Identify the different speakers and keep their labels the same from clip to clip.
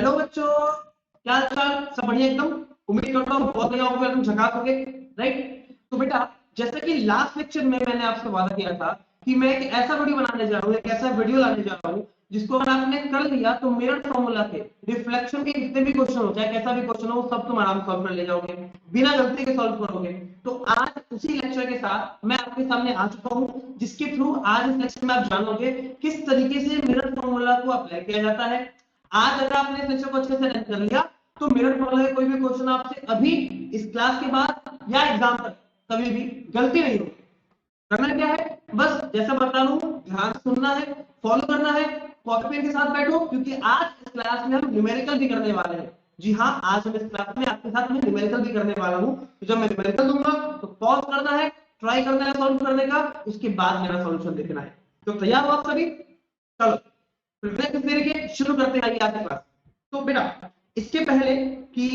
Speaker 1: Hello बच्चों, क्या हाल चाल? सब बढ़िया एकदम। उम्मीद करता हूँ बहुत बढ़िया होगा, तुम झकास होगे। राइट। तो बेटा, जैसा कि लास्ट लेक्चर में मैंने आपसे वादा किया था कि मैं एक ऐसा वीडियो बनाने जा रहा हूँ, एक ऐसा वीडियो लाने जा रहा हूँ जिसको अगर आपने कर लिया तो मिरर फॉर्मूला के रिफ्लेक्शन के जितने भी क्वेश्चन हो, चाहे कैसा भी क्वेश्चन हो, सब तुम आराम सॉल्व कर ले जाओगे, बिना गलती के सॉल्व करोगे। तो आज उसी लेक्चर के साथ मैं आपके सामने आ चुका हूँ, जिसके थ्रू आज इस लेक्चर में आप जानोगे किस तरीके से मिरर फॉर्मूला को अप्लाई किया जाता है। आज अगर आपने इस लेक्चर को अच्छे से रन कर लिया तो मिरर फॉर्मूला के कोई भी क्वेश्चन आपसे अभी इस क्लास के बाद या एग्जाम तक कभी भी गलती नहीं होगी। करना क्या है, बस जैसा बता रहा हूं ध्यान से सुनना है, फॉलो करना है, कॉपी पेन के साथ बैठो, क्योंकि आज इस क्लास में हम न्यूमेरिकल भी करने वाले हैं। जी हाँ, आज हम इस क्लास में आपके साथ में न्यूमेरिकल भी करने वाला हूं। तो जब मैं न्यूमेरिकल दूंगा तो पॉज करना है, ट्राई करना है सॉल्व करने का, उसके बाद मेरा सॉल्यूशन देखना है। तो तैयार हो आप सभी? चलो शुरू करते हैं आज की क्लास। तो बेटा, इसके पहले कि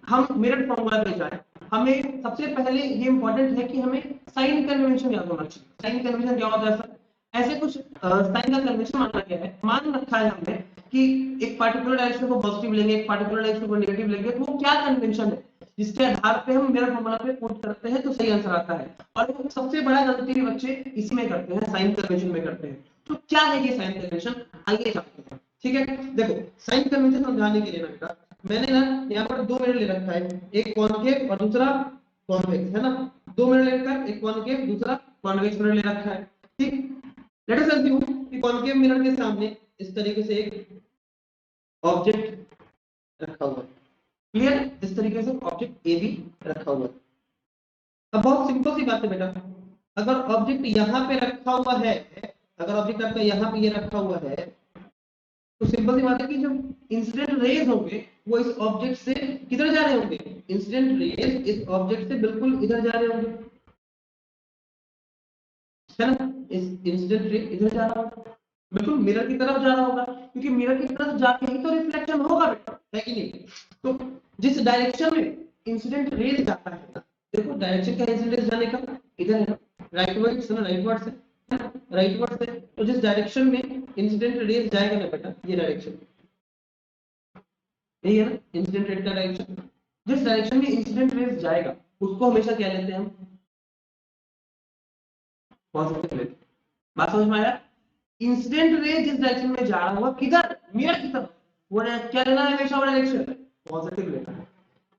Speaker 1: हम मिरर फॉर्मूला पे जाएं, हमें सबसे पहले ये इंपॉर्टेंट है कि हमें साइन कन्वेंशन याद होना चाहिए। साइन कन्वेंशन क्या होता है सर? ऐसे कुछ साइन का कन्वेंशन माना गया है, मान रखा है हमने कि एक पार्टिकुलर डायरेक्शन को पॉजिटिव लेंगे, एक पार्टिकुलर डायरेक्शन को नेगेटिव लेंगे, तो वो क्या कन्वेंशन है जिसके आधार पे हम मिरर फॉर्मूला पे पुट करते हैं तो सही आंसर आता है। और सबसे बड़ा गलती भी बच्चे इसी में करते हैं, साइन कन्वेंशन में करते हैं। तो क्या है ये साइन कन्वेंशन, आइए जानते हैं। ठीक है, देखो साइन कन्वेंशन समझाने के लिए ना बेटा, मैंने ना यहाँ पर दो मिरर ले रखा है, एक कॉनकेव और दूसरा कॉन्वेक्स, है ना। दो मिरर ले रखा है, एक कॉनकेव दूसरा कॉन्वेक्स मिरर ले रखा है। ठीक, लेट अस अज्यूम कि कॉनकेव मिरर के सामने इस तरीके से एक ऑब्जेक्ट रखा हुआ है। क्लियर? इस तरीके से ऑब्जेक्ट ए भी रखा हुआ है। अब बहुत सिंपल सी बात है बेटा, अगर ऑब्जेक्ट यहाँ पे रखा हुआ है, अगर ऑब्जेक्ट आपका यहाँ पे ये रखा हुआ है, तो सिंपल सी बात है कि जो इंसिडेंट रेज होंगे वो इस ऑब्जेक्ट से किधर जा रहे होंगे? इंसिडेंट रेज इस ऑब्जेक्ट से बिल्कुल इधर जा रहे होंगे, है ना। इस इंसिडेंट रे इधर जा रहा होगा, बिल्कुल मिरर की तरफ जा रहा होगा, क्योंकि मिरर की तरफ जाके ही तो रिफ्लेक्शन होगा बेटा, है कि नहीं। तो जिस डायरेक्शन में इंसिडेंट रेज जाता है ना, देखो डायरेक्शन क्या है इंसिडेंट जाने का, इधर है ना, राइटवर्ड से ना, राइटवर्ड से, राइटवर्ड से। तो जिस डायरेक्शन में इंसिडेंट रेज जाएगा ना बेटा, ये डायरेक्शन यही है ना, इंसिडेंट रेज का डायरेक्शन। जिस डायरेक्शन में इंसिडेंट रेज जाएगा उसको हमेशा क्या लेते हैं हम? पॉजिटिव लेते हैं। बात समझ में आया? इंसिडेंट रे जिस डायरेक्शन में जा रहा होगा, किधर? मिरर की तरफ। वो क्या लेना है हमेशा? वो डायरेक्शन पॉजिटिव लेना है।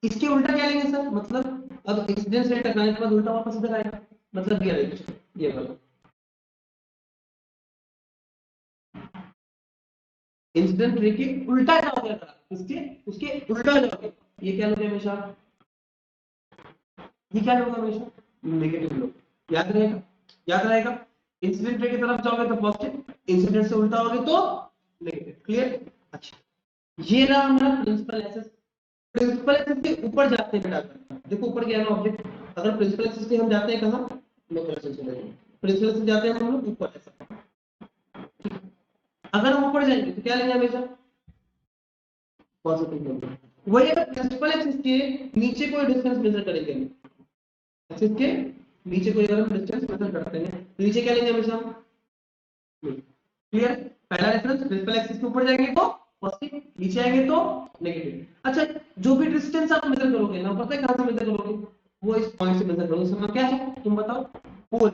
Speaker 1: इसके उल्टा क्या लेंगे सर? मतलब अब इंसिडेंट से टकराने के बाद उल्टा वापस इधर आएगा, मतलब ये डायरेक्शन, ये वाला इंसिडेंट रे के उल्टा जाओगे, अगर इसके उसके उल्टा जाओगे, ये क्या लोगे हमेशा? ये क्या लोगे हमेशा? नेगेटिव लोग। याद रहेगा, याद रहेगा। इंसिडेंट रे की तरफ जाओगे तो पॉजिटिव, इंसिडेंट से उल्टा होगे तो नेगेटिव। क्लियर? अच्छा, ये रहा हमारा प्रिंसिपल एक्सिस। प्रिंसिपल एक्सिस के ऊपर जाते हैं बेटा, देखो ऊपर गया ना ऑब्जेक्ट, अगर प्रिंसिपल एक्सिस के हम जाते हैं कहां? लोकल एक्सिस में प्रिंसिपल एक्सिस जाते हैं हम लोग ऊपर ऐसा। अगर हम ऊपर जाएंगे तो क्या लेंगे हमेशा? पॉजिटिव लेंगे। वही अगर प्रिंसिपल एक्सिस के नीचे कोई डिस्टेंस मेजर करेंगे, एक्सिस के नीचे कोई अगर हम डिस्टेंस मेजर करते हैं तो नीचे क्या लेंगे हमेशा? क्लियर? पहला रेफरेंस प्रिंसिपल एक्सिस के ऊपर जाएंगे तो पॉजिटिव, नीचे आएंगे तो नेगेटिव। अच्छा, जो भी डिस्टेंस आप मेजर करोगे ना, पता है कहां से मेजर करोगे? वो इस पॉइंट से मेजर करोगे। इसमें क्या है तुम बताओ? पोल,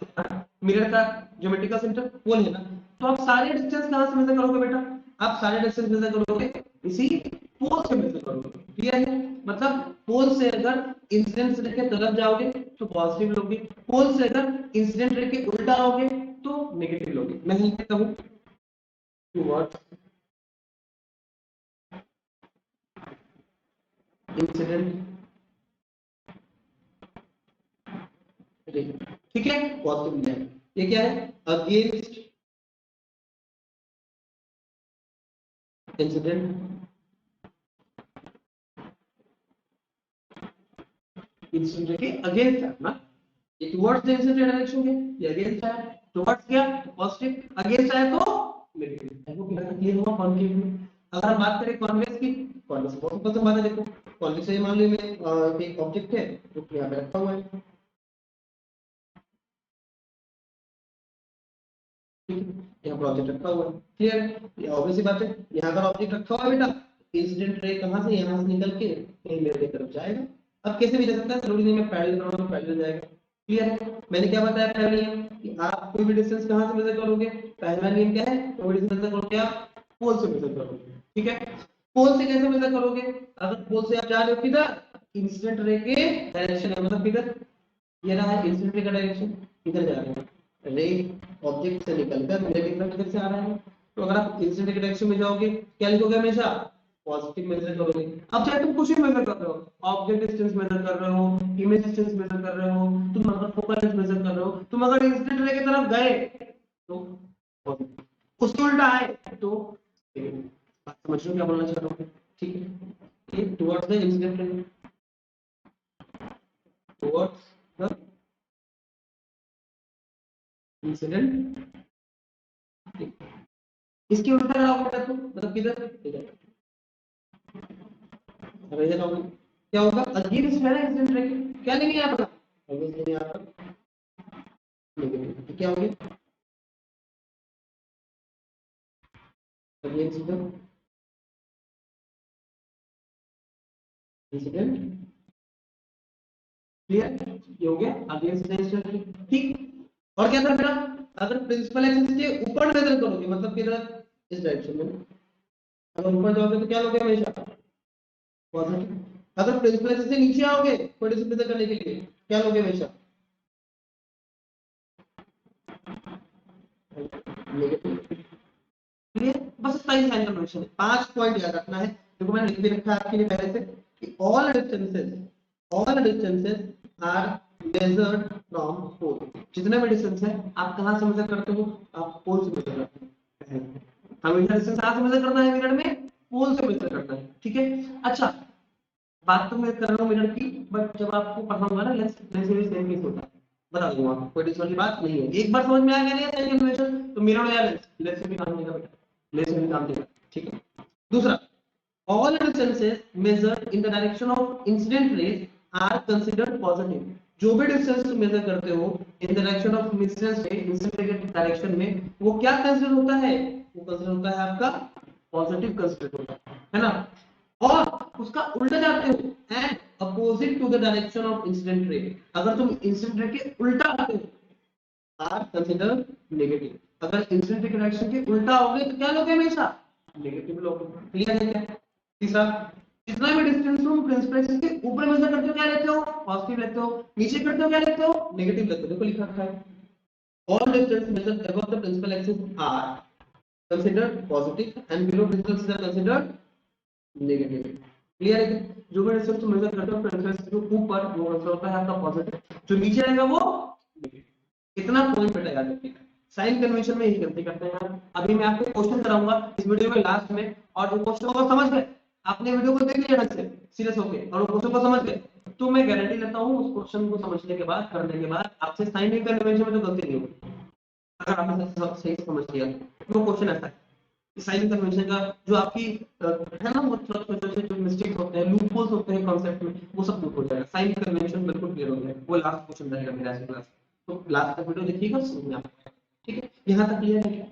Speaker 1: मिरर का ज्योमेट्रिकल सेंटर पोल है ना। तो आप सारे डिस्टेंस कहां से मेजर करोगे बेटा? आप सारे डिस्टेंस मेजर करोगे इसी पोल से मेजर करोगे। क्लियर है? मतलब पोल से अगर इंसिडेंट रे के तरफ जाओगे तो पॉजिटिव लोगे, पोल से अगर इंसिडेंट रे के उल्टा आओगे तो नेगेटिव लोगे। मैं लिख देता हूं towards incident ray। ठीक है, पॉजिटिव है। ये क्या है? अगेंस्ट इंसिडेंट, इंसिडेंट रे के अगेंस्ट है ना। ये टुवर्ड्स द इंसिडेंट डायरेक्शन है, ये अगेंस्ट है। टुवर्ड्स क्या? पॉजिटिव, अगेंस्ट है तो नेगेटिव। देखो कितना क्लियर हुआ कॉन्केव में। अगर हम बात करें कॉन्वेक्स की, कॉन्वेक्स बहुत सिंपल सा बात है। देखो कॉन्वेक्स के मामले में एक ऑब्जेक्ट है जो यहां पे रखा हुआ है, यहाँ पर ऑब्जेक्ट रखा हुआ है। क्लियर? ये ऑब्वियस सी बात है, यहाँ पर ऑब्जेक्ट रखा हुआ है बेटा, इंसिडेंट रे कहां से, यहां से निकल के कहीं मिरर की तरफ जाएगा। अब कैसे भी जा सकता है, जरूरी नहीं मैं पैरेलल कर रहा हूं तो पैरेलल जाएगा। क्लियर है? मैंने क्या बताया पहले नियम कि आप कोई भी डिस्टेंस कहां से मेजर करोगे, पहला नियम क्या है, कोई भी डिस्टेंस मेजर करोगे आप पोल से मेजर करोगे। ठीक है, पोल से कैसे मेजर करोगे, अगर पोल से आप जा रहे हो किधर, इंसिडेंट रे के डायरेक्शन है, मतलब किधर, ये रहा है इंसिडेंट रे का डायरेक्शन, इधर जा रहे हैं, रे ऑब्जेक्ट से निकलकर मेरे की तरफ किधर से आ रहा है। तो अगर आप इंसिडेंट के डायरेक्शन में जाओगे क्या लिखोगे हमेशा, पॉजिटिव मेजर करोगे। अब चाहे तुम कुछ भी मेजर कर रहे हो, ऑब्जेक्ट डिस्टेंस मेजर कर रहे हो, इमेज डिस्टेंस मेजर कर रहे हो, तुम अगर फोकल लेंथ मेजर कर रहे हो, तुम अगर इंसिडेंट रे की तरफ गए तो positive, उसके उल्टा आए तो negative। बात समझ रहे हो क्या बोलना चाह रहा हूँ? ठीक है, ये टुवर्ड्स द इंसिडेंट रे, टुवर्ड्स द इंसिडेंट, इसके उल्टा लगाओ बेटा तुम, मतलब किधर, इधर। अब इधर आओगे क्या होगा, अगेंस्ट है ना इंसिडेंट रे के, क्या लेंगे यहाँ पर, अगेंस्ट लेंगे यहाँ पर नेगेटिव, तो क्या हो गया, अगेंस्ट द इंसिडेंट। क्लियर, ये हो गया अगेंस्ट द इंसिडेंट। ठीक, और क्या करना, अगर प्रिंसिपल एक्सिस के ऊपर मेजर करोगे, मतलब किधर, इस डायरेक्शन में, अगर ऊपर जाओगे तो क्या लोगे हमेशा पॉजिटिव। अगर प्रिंसिपल एक्सिस से नीचे आओगे कोई डिस्टेंस मेजर करने के लिए क्या लोगे हमेशा नेगेटिव। क्लियर, बस इतना ही साइन कन्वेंशन है, 5 पॉइंट याद रखना है। देखो मैंने लिख भी रखा है आपके लिए पहले से कि all distances are measured from pole. जितने भी डिस्टेंस है आप कहां से मेजर करते हो, आप पोल से मेजर करते हो। हमेशा डिस्टेंस कहां से मेजर करना है मिनट में, पोल से मेजर करना है। ठीक है, अच्छा बात तो मैं कर रहा हूँ मिनट की, बट जब आपको पढ़ाऊंगा ना लेंस भी सेम केस होता है, बता दूंगा, कोई टेंशन वाली बात नहीं है। एक बार समझ में आ गया नहीं साइन कन्वेंशन तो मिरर या लेंस से भी काम देगा बेटा, लेंस से भी काम देगा। ठीक है, दूसरा, all distances measured in the direction of incident rays are considered positive। जो भी डिस्टेंस तुम मेजर करते हो इन डायरेक्शन ऑफ इंसिडेंट रे, इंसिडेंट रे के डायरेक्शन में, वो क्या कंसीडर होता है, वो कंसीडर होता है आपका पॉजिटिव कंसीडर होता है ना। और उसका उल्टा जाते हो and opposite to the direction of incident ray, अगर तुम इंसिडेंट रे के उल्टा आते हो आर कंसीडर नेगेटिव। अगर इंसिडेंट रे के डायरेक्शन के उल्टा होगे तो क्या लोगे हमेशा नेगेटिव लोगे। क्लियर है क्या? तीसरा, जितना भी डिस्टेंस तुम प्रिंसिपल एक्सिस के ऊपर मेजर करते हो क्या लेते हो, पॉजिटिव लेते हो, नीचे करते हो क्या लेते हो, नेगेटिव लेते हो। देखो लिखा रखा है, all distance measured above the principal axis are considered positive and below principal axis are considered negative। Clear है कि जो भी डिस्टेंस तुम मेजर करते हो प्रिंसिपल एक्सिस के ऊपर वो कंसिडर होता है आपका पॉजिटिव, जो नीचे रहेगा वो नेगेटिव। इतना पॉइंट बेटा याद रखिएगा, साइन कन्वेंशन में यही गलती करते हैं आप। अभी मैं आपको क्वेश्चन कराऊंगा इस वीडियो में लास्ट में, और वो क्वेश्चन को समझ गए, आपने वीडियो को देख लिया ढंग से सीरियस होके और वो क्वेश्चन को समझ गए, तो मैं गारंटी लेता हूं उस क्वेश्चन को समझने के बाद, करने के बाद आपसे साइन कन्वेंशन में तो गलती नहीं होगी। अगर आपने सब सही समझ लिया तो वो क्वेश्चन ऐसा है, साइन कन्वेंशन का जो आपकी है ना, वो छोटे छोटे जो मिस्टेक्स होते हैं, लूप होल्स होते हैं कॉन्सेप्ट में, वो सब दूर हो जाएगा। साइन कन्वेंशन बिल्कुल क्लियर हो जाएगा, वो लास्ट क्वेश्चन रहेगा मेरा ऐसे क्लास। तो लास्ट तक वीडियो देखिएगा, समझ में आएगा। ठीक है, यहाँ तक क्लियर है क्या?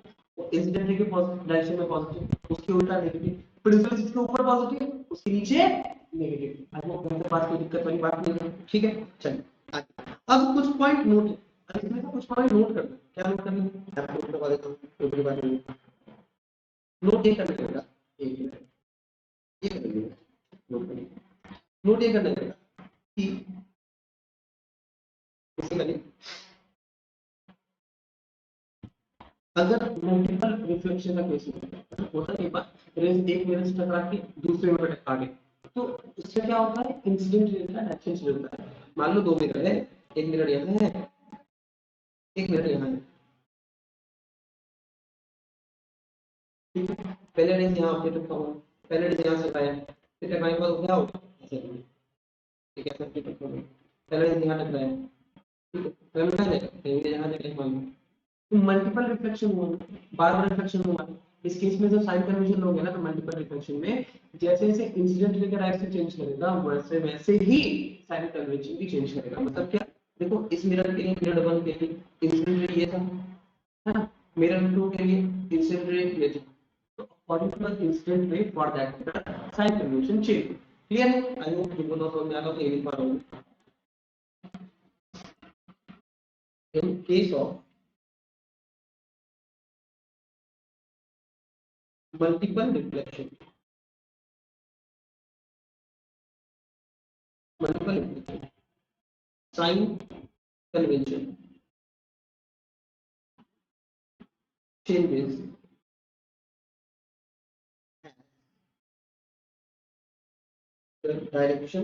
Speaker 1: इंसिडेंट रे के डायरेक्शन में पॉजिटिव, उसके उल्टा नेगेटिव, प्रिंसिपल इसके ऊपर पॉजिटिव, उसके नीचे नेगेटिव। आई होप मेरे पास कोई दिक्कत वाली बात नहीं है। ठीक है, चलिए अब कुछ पॉइंट नोट, इसमें कुछ पॉइंट नोट करना, क्या नोट करना है आप नोट करवा देता हूँ, कोई बात नहीं। नोट ये करना पड़ेगा, एक मिनट ये करिए, नोट करिए, नोट ये करना पड़ेगा कि बेसिकली अगर मल्टीपल रिफ्लेक्शन का केस होता है, एक बार रेज एक मिनट से टकरा के दूसरे में टकरा गए, तो इससे क्या होता है, इंसिडेंट रे का डायरेक्शन चेंज होता है। मान लो 2 मिरर है, एक मिरर यहाँ है, एक मिरर यहाँ है। ठीक है, पहले रेज यहाँ पे रखा हुआ, पहले रेज यहाँ से आया, फिर टकराने के बाद क्या होगा, ठीक है, सर्किट रखा हुआ, पहले रेज यहाँ टकराया, ठीक है, पहले क्या जाएगा, कहीं यहाँ जाएगा, मान लो मल्टीपल रिफ्लेक्शन हुआ, बार-बार रिफ्लेक्शन हुआ। इस केस में जब साइन कन्वेंशन लोगे ना तो मल्टीपल रिफ्लेक्शन में जैसे जैसे इंसिडेंट रे का डायरेक्शन चेंज करेगा वैसे वैसे ही साइन कन्वेंशन भी चेंज करेगा। मतलब क्या, देखो इस मिरर के लिए, मिरर 1 के लिए इंसिडेंट रे ये था, है ना, मिरर 2 के लिए इंसिडेंट रे ये था, तो according to the incident ray for that mirror sign convention change. Clear है? आई होप तुमको तो समझ में आ रहा हो तो ये लिख पा रहा हूँ। In case of multiple reflection, sign convention changes the direction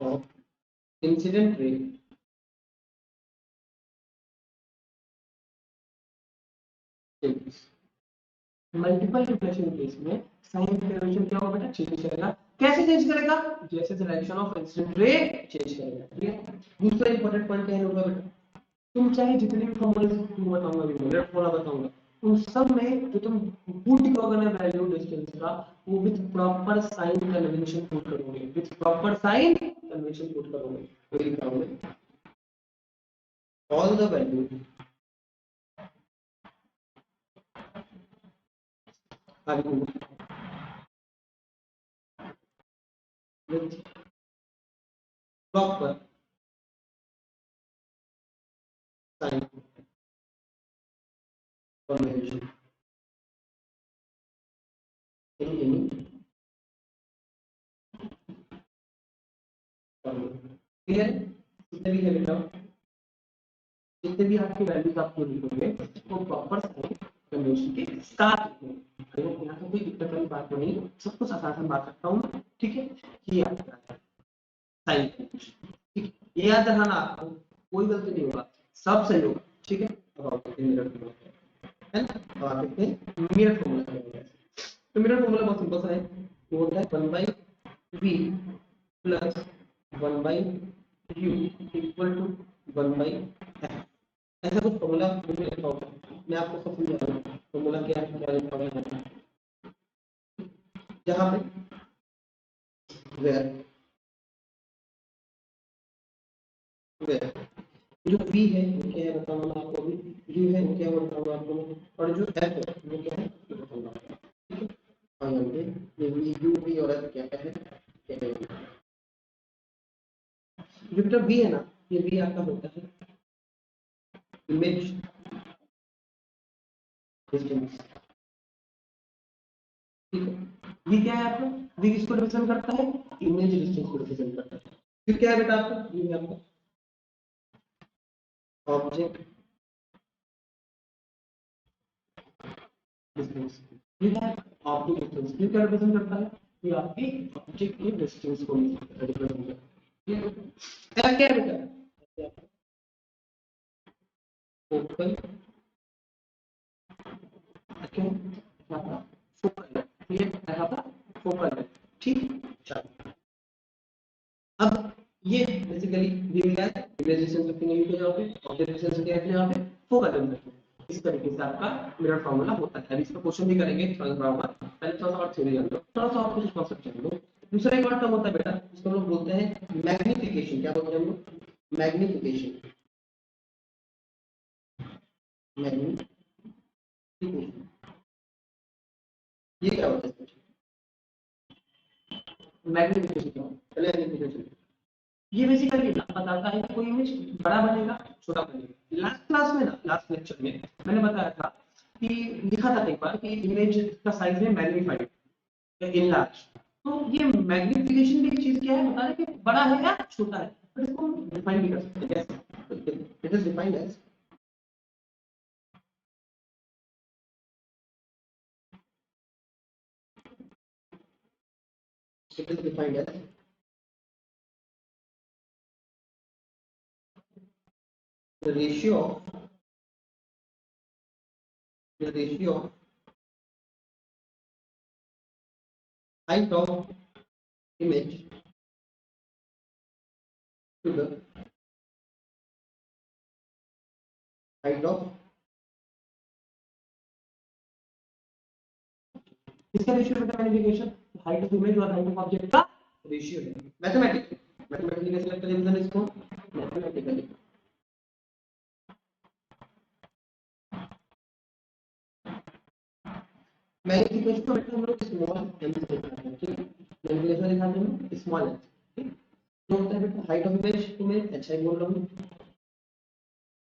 Speaker 1: of incident ray changes। Multiple reflection case में साइन कन्वेंशन क्या होगा बेटा? चेंज करेगा। कैसे चेंज करेगा? जैसे डायरेक्शन ऑफ इंसिडेंट रे चेंज करेगा। ठीक है? दूसरा इंपॉर्टेंट पॉइंट क्या होगा बेटा? तुम चाहे जितने भी फॉर्मूले तुम बताऊंगा, रेड फॉर्मूला बताऊंगा, उन सब में जो तुम पुट करोगे ना वैल्यू डिस्टेंस का, वो with proper sign convention put करोगे, with proper sign convention put करोगे। कोई problem? All the value are with proper sign convention in any formula। Clear? जितने भी है बेटा, जितने भी आपके वैल्यूज आपको लिखोगे वो प्रॉपर साइन कन्वेंशन के साथ लिखोगे। अगर यहाँ पे कोई दिक्कत वाली बात नहीं, सब कुछ आसान बात करता हूँ। ठीक है? ये याद रखना साइन कन्वेंशन। ठीक है? ये याद रखना, आपको कोई गलती नहीं होगा, सब सही होगा। ठीक है? अब आप देखते हैं मिरर फॉर्मूला है ना? अब आप देखते हैं मिरर फॉर्मूला क्या है। तो मिरर फॉर्मूला बहुत सिंपल सा है, वो होता है 1 by v plus 1 by u equal to 1 by f। ऐसा कुछ फॉर्मूला मुझे लिखा होगा, मैं आपको सब समझा रहा हूँ फॉर्मूला क्या है, क्या लिखा हुआ है जहाँ पे वेयर वेयर जो v है वो क्या है बताऊंगा मैं आपको, अभी u है वो क्या है बताऊंगा आपको, और जो f है वो क्या है वो बताऊंगा आपको। ठीक है? और यहाँ पे ये v u v और f क्या है, क्या है जो बेटा v है ना, ये v आपका होता है इमेज डिस्टेंस। ठीक है? v क्या है आपका? v किसको रिप्रेजेंट करता है? इमेज डिस्टेंस को रिप्रेजेंट करता है। फिर क्या है बेटा आपका? v है आपका ऑब्जेक्ट डिस्टेंस। ठीक है? ऑब्जेक्ट डिस्टेंस ये क्या रिप्रेजेंट करता है? ये आपकी ऑब्जेक्ट की डिस्टेंस को रिप्रेजेंट करता है। f क्या है बेटा? फोकल क्यों फोकल है, ये यहाँ पर फोकल है। ठीक? चलो अब ये बेसिकली दिया है रिलेशन रखेंगे यू के जगह पे, ऑब्जेक्ट रिलेशन क्या है यहाँ पे फोकल लेंथ। इस तरीके से आपका मिरर फार्मूला होता है। इसका क्वेश्चन भी करेंगे थोड़ा थोड़ा, पहले थोड़ा सा और थ्योरी जान लो, थोड़ा सा और कुछ कॉन्सेप्ट जान लो। दूसरा एक और टर्म होता है बेटा, इसको हम लोग बोलते हैं मैग्निफिकेशन। क्या बोलते हैं हम लोग? मैग्निफिकेशन। मैग्निफिकेशन ये क्या होता है? मैग्निफिकेशन क्या होता है? पहले मैग्निफिकेशन ये बेसिकली बताता है कि कोई इमेज बड़ा बनेगा छोटा बनेगा। लास्ट क्लास में ना, लास्ट लेक्चर में मैंने बताया था कि लिखा था एक बार कि इमेज का साइज है मैग्नीफाइड इनलार्ज। तो ये मैग्निफिकेशन भी एक चीज क्या है बता रहे कि बड़ा है या छोटा है, तो इसको डिफाइन भी कर सकते हैं। It is defined as it is defined as the ratio of height of image to the height of इसका रेशियो बेटा मैग्निफिकेशन हाइट ऑफ इमेज और हाइट ऑफ ऑब्जेक्ट का रेशियो है। मैथमेटिक्स मैथमेटिकली कैसे लगता है रिवीजन इसको? मैथमेटिकली मैग्नीफिकेशन को बेटा हम लोग स्मॉल m से दिखाते हैं, ठीक है। मैग्नीफिकेशन दिखाते हैं स्मॉल m, ठीक। तो होता है बेटा हाइट ऑफ इमेज को मैं hi बोल रहा हूँ,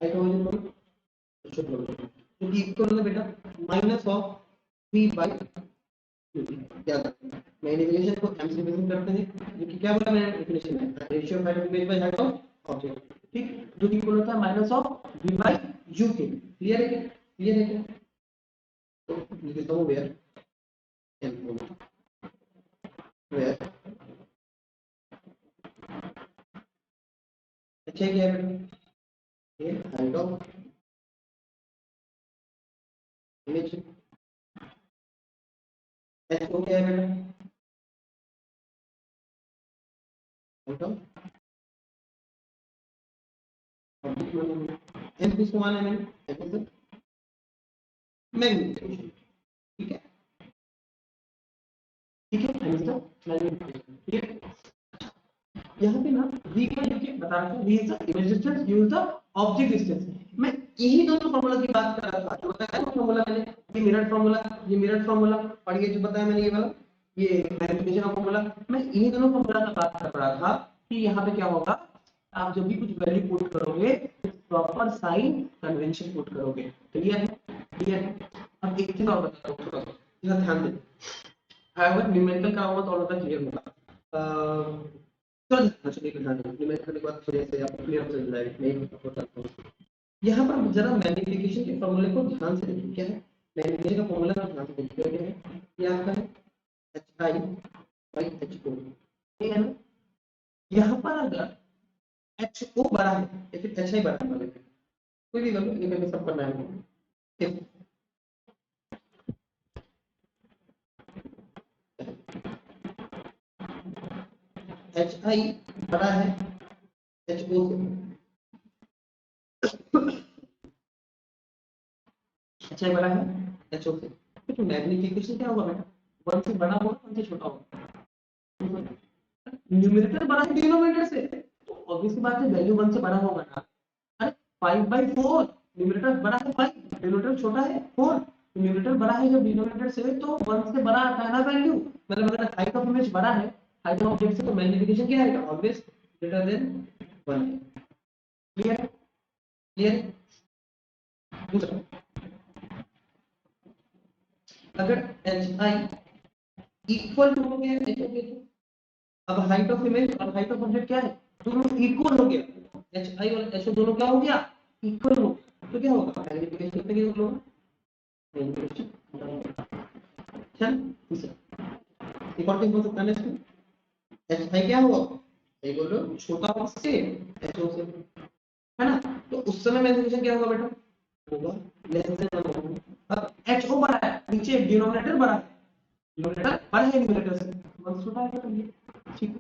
Speaker 1: हाइट ऑफ इमेज को छोटा बोल रहा हूँ, तो इक्वल है बेटा माइनस ऑफ v बाय क्या करते हैं मैग्नीफिकेशन को m से रिप्रेजेंट करते हैं, जो कि क्या बोला मैंने डेफिनेशन में ratio of height of image by height of object, ठीक। जो कि इक्वल होता है माइनस ऑफ v बाय u के। क्लियर है क्या? क्लियर है क्या? तो लिख देता हूँ वेयर m वेयर अच्छा क्या है बेटा ये हाइट ऑफ इमेज h को क्या है बेटा हाइट ऑफ ऑब्जेक्ट m किसको माना है मैंने m मतलब मैग्नीफिकेशन, ठीक है, ठीक है मैग्नीफिकेशन, ठीक है। यहाँ पे ना v का देखिए बता रहा था v is the image distance u is the object distance. मैं यही दोनों फार्मूला की बात कर रहा था, जो बताया ना फार्मूला मैंने, ये मिरर फार्मूला और ये जो बताया मैंने ये वाला ये मैग्नीफिकेशन का फार्मूला, मैं इन्हीं दोनों फार्मूला का बात कर रहा था कि यहाँ पे क्या होगा, आप जब भी कुछ वैल्यू पुट करोगे प्रॉपर साइन कन्वेंशन पुट करोगे। क्लियर है? क्लियर है? अब एक चीज और बताता हूँ, थोड़ा सा ध्यान दें, अगर न्यूमेरिकल का होगा तो और ज्यादा क्लियर होगा। चलो चलिए ध्यान दें, न्यूमेरिकल के बाद थोड़े से आपको क्लियर हो जाएगा, नहीं होता है। यहाँ पर जरा मैग्नीफिकेशन के फॉर्मूले को ध्यान से देखिए, क्या है मैग्नीफिकेशन का फॉर्मूला को ध्यान से देखिए, क्या है ये आपका है hi by ho, ठीक है ना। यहाँ पर अगर ho बड़ा है या फिर hi बड़ा है, कोई भी कर लो, ये करके सब करना है, ठीक। hi बड़ा है ho से, hi बड़ा है ho से, तो मैग्नीफिकेशन क्या होगा बेटा 1 से बड़ा होगा 1 से छोटा होगा। न्यूमरेटर बड़ा है डिनोमिनेटर से, तो ऑब्वियस बात है वैल्यू 1 से बड़ा होगा ना। अरे 5/4 न्यूमरेटर बड़ा है 5, डिनोमिनेटर छोटा है 4, न्यूमरेटर बड़ा है जब डिनोमिनेटर से तो 1 से बड़ा आता है ना वैल्यू, मतलब अगर हाइट ऑफ इमेज बड़ा है हाइट ऑफ ऑब्जेक्ट से तो मैग्नीफिकेशन क्या आएगा always greater than 1। Clear? Clear? दूसरा, अगर hi इक्वल टू हो गया अब हाइट ऑफ इमेज और हाइट ऑफ ऑब्जेक्ट क्या है दोनों इक्वल हो गया, hi और ho दोनों क्या हो गया इक्वल हो गया, तो क्या होगा मैग्नीफिकेशन कितने की होगा मैग्नीफिकेशन। चल तीसरा एक और क्या हो सकता है इसमें hi क्या होगा सही बोल रहे हो छोटा हो से ho से, है ना, तो उस समय मैग्नीफिकेशन क्या होगा बेटा होगा लेस देन 1 होगा। अब ho बड़ा है नीचे डिनोमिनेटर बड़ा है, डिनोमिनेटर बड़ा है न्यूमरेटर से 1 छोटा है, तो ये ठीक है।